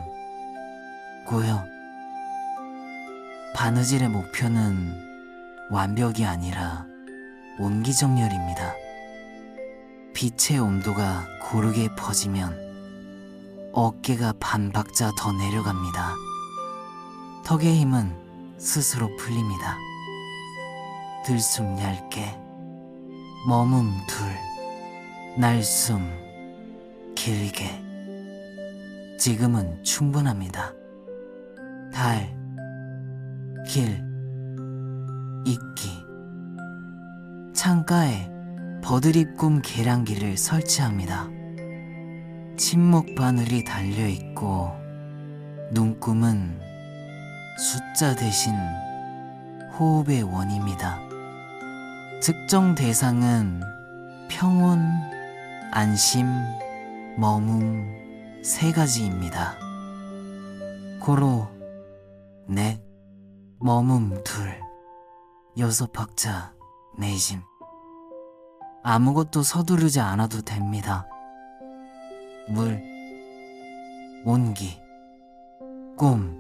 고요. 바느질의 목표는 완벽이 아니라 온기정렬입니다. 빛의 온도가 고르게 퍼지면 어깨가 반 박자 더 내려갑니다. 턱의 힘은 스스로 풀립니다. 들숨 얇게, 머뭇둘, 날숨 길게. 지금은 충분합니다. 달, 길, 이끼. 창가에 버드립꿈 계량기를 설치합니다. 침묵 바늘이 달려있고 눈금은 숫자 대신 호흡의 원입니다. 측정 대상은 평온, 안심, 머문 세 가지입니다. 고로 넷, 머문 둘, 여섯 박자 내심. 아무것도 서두르지 않아도 됩니다. 물, 온기, 꿈.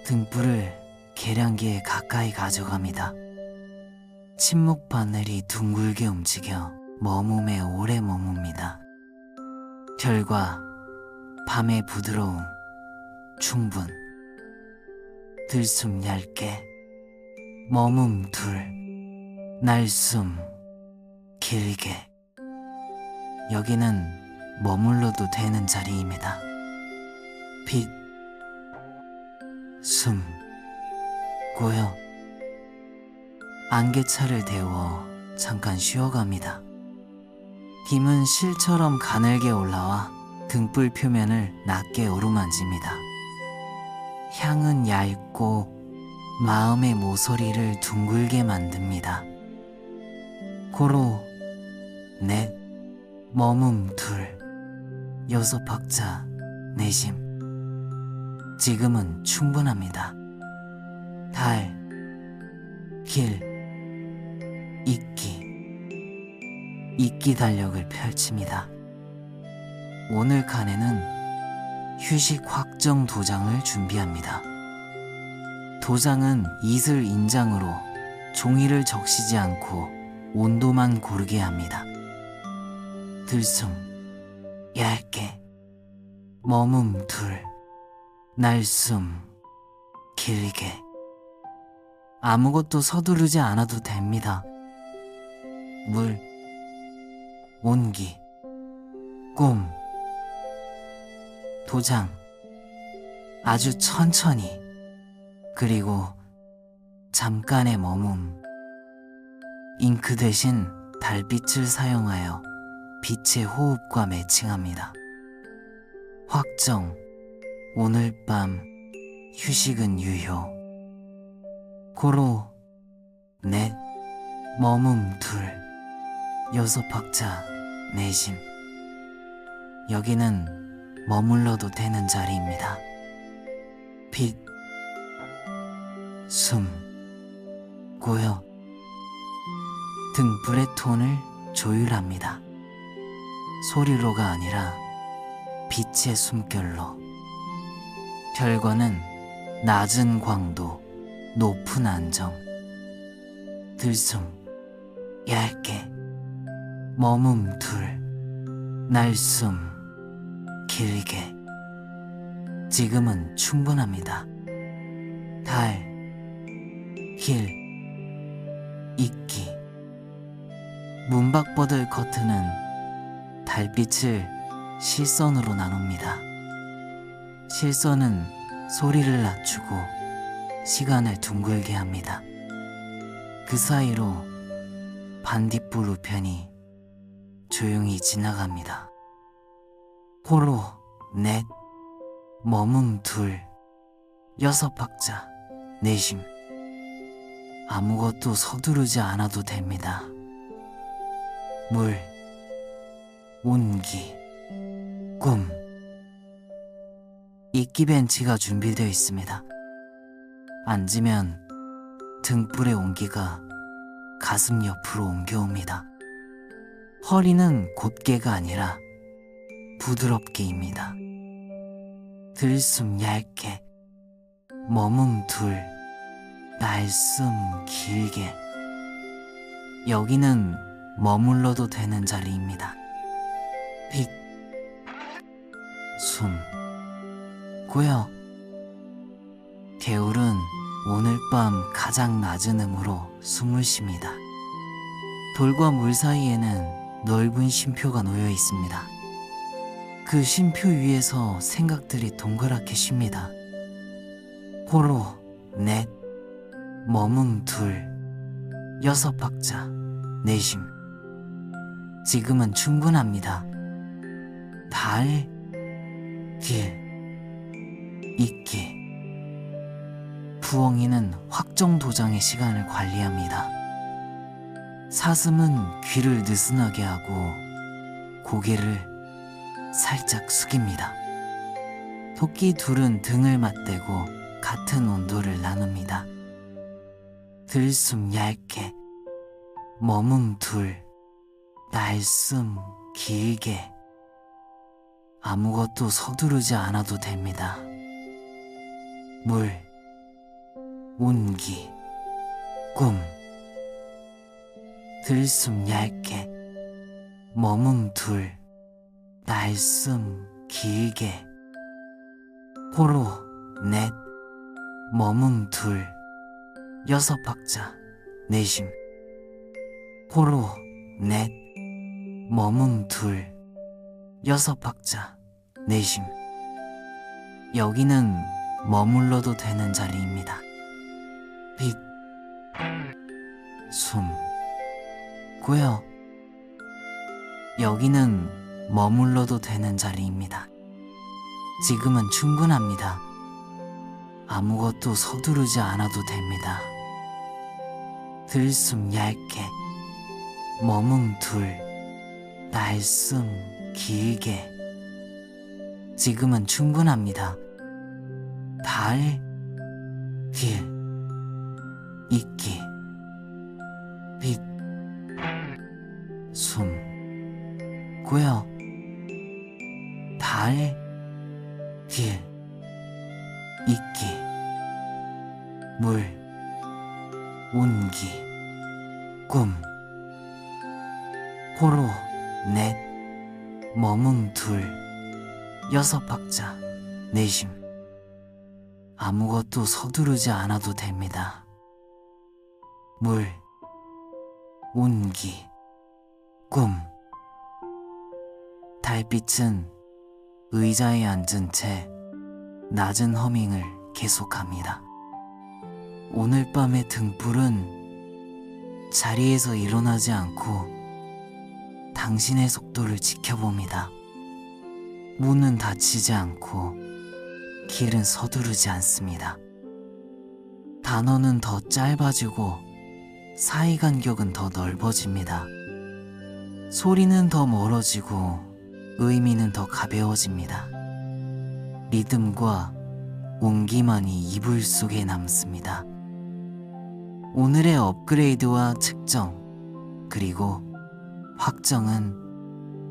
등불을 계량기에 가까이 가져갑니다. 침묵 바늘이 둥글게 움직여 머문에 오래 머뭅니다. 별과 밤의 부드러움, 충분. 들숨 얇게, 머문 둘, 날숨 길게. 여기는 머물러도 되는 자리입니다. 빛, 숨, 고요. 안개차를 데워 잠깐 쉬어갑니다. 김은 실처럼 가늘게 올라와 등불 표면을 낮게 어루만집니다. 향은 얇고 마음의 모서리를 둥글게 만듭니다. 고로 넷, 머문 둘, 여섯 박자 내심. 지금은 충분합니다. 달, 길, 이끼. 이끼 달력을 펼칩니다. 오늘 칸에는 휴식 확정 도장을 준비합니다. 도장은 이슬 인장으로 종이를 적시지 않고 온도만 고르게 합니다. 들숨 얇게, 머문 둘, 날숨 길게. 아무것도 서두르지 않아도 됩니다. 물, 온기, 꿈. 도장 아주 천천히, 그리고 잠깐의 머문. 잉크 대신 달빛을 사용하여 빛의 호흡과 매칭합니다. 확정, 오늘 밤 휴식은 유효. 고로 넷, 머문 둘, 여섯 박자 내심. 여기는 머물러도 되는 자리입니다. 빛, 숨, 고요. 등불의 톤을 조율합니다. 소리로가 아니라 빛의 숨결로. 별과는 낮은 광도, 높은 안정. 들숨 얇게, 머문 둘, 날숨 길게. 지금은 충분합니다. 달, 길, 이끼. 문박버들 커튼은 달빛을 실선으로 나눕니다. 실선은 소리를 낮추고 시간을 둥글게 합니다. 그 사이로 반딧불 우편이 조용히 지나갑니다. 호로 넷, 머문 둘, 여섯 박자 내심. 아무것도 서두르지 않아도 됩니다. 물, 온기, 꿈. 이끼 벤치가 준비되어 있습니다. 앉으면 등불의 온기가 가슴 옆으로 옮겨옵니다. 허리는 곧게가 아니라 부드럽게입니다. 들숨 얇게, 머문 둘, 날숨 길게. 여기는 머물러도 되는 자리입니다. 빛, 숨, 고요. 개울은 오늘 밤 가장 낮은 음으로 숨을 쉽니다. 돌과 물 사이에는 넓은 쉼표가 놓여 있습니다. 그 쉼표 위에서 생각들이 동그랗게 쉽니다. 호로, 넷, 머문, 둘, 여섯 박자, 내심. 지금은 충분합니다. 달, 길, 있기. 부엉이는 확정 도장의 시간을 관리합니다. 사슴은 귀를 느슨하게 하고 고개를 살짝 숙입니다. 토끼 둘은 등을 맞대고 같은 온도를 나눕니다. 들숨 얇게, 머문 둘, 날숨 길게. 아무것도 서두르지 않아도 됩니다. 물, 온기, 꿈. 들숨 얇게, 머문 둘, 날숨 길게. 호로, 넷, 머문 둘, 여섯 박자, 내심. 호로, 넷, 머문 둘, 여섯 박자, 내심. 여기는 머물러도 되는 자리입니다. 빛, 숨, 고요. 여기는 머물러도 되는 자리입니다. 지금은 충분합니다. 아무것도 서두르지 않아도 됩니다. 들숨 얇게, 머문 둘, 날숨 길게. 지금은 충분합니다. 달, 길, 있기. 빛, 숨, 고요. 달, 길, 있기. 물, 온기, 꿈. 호로, 넷, 머문 둘, 여섯 박자, 내심. 아무것도 서두르지 않아도 됩니다. 물, 온기, 꿈. 달빛은 의자에 앉은 채 낮은 허밍을 계속합니다. 오늘 밤의 등불은 자리에서 일어나지 않고 당신의 속도를 지켜봅니다. 문은 닫히지 않고 길은 서두르지 않습니다. 단어는 더 짧아지고 사이간격은 더 넓어집니다. 소리는 더 멀어지고 의미는 더 가벼워집니다. 리듬과 온기만이 이불 속에 남습니다. 오늘의 업그레이드와 측정, 그리고 확정은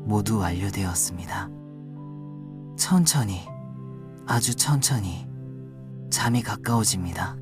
모두 완료되었습니다. 천천히, 아주 천천히 잠이 가까워집니다.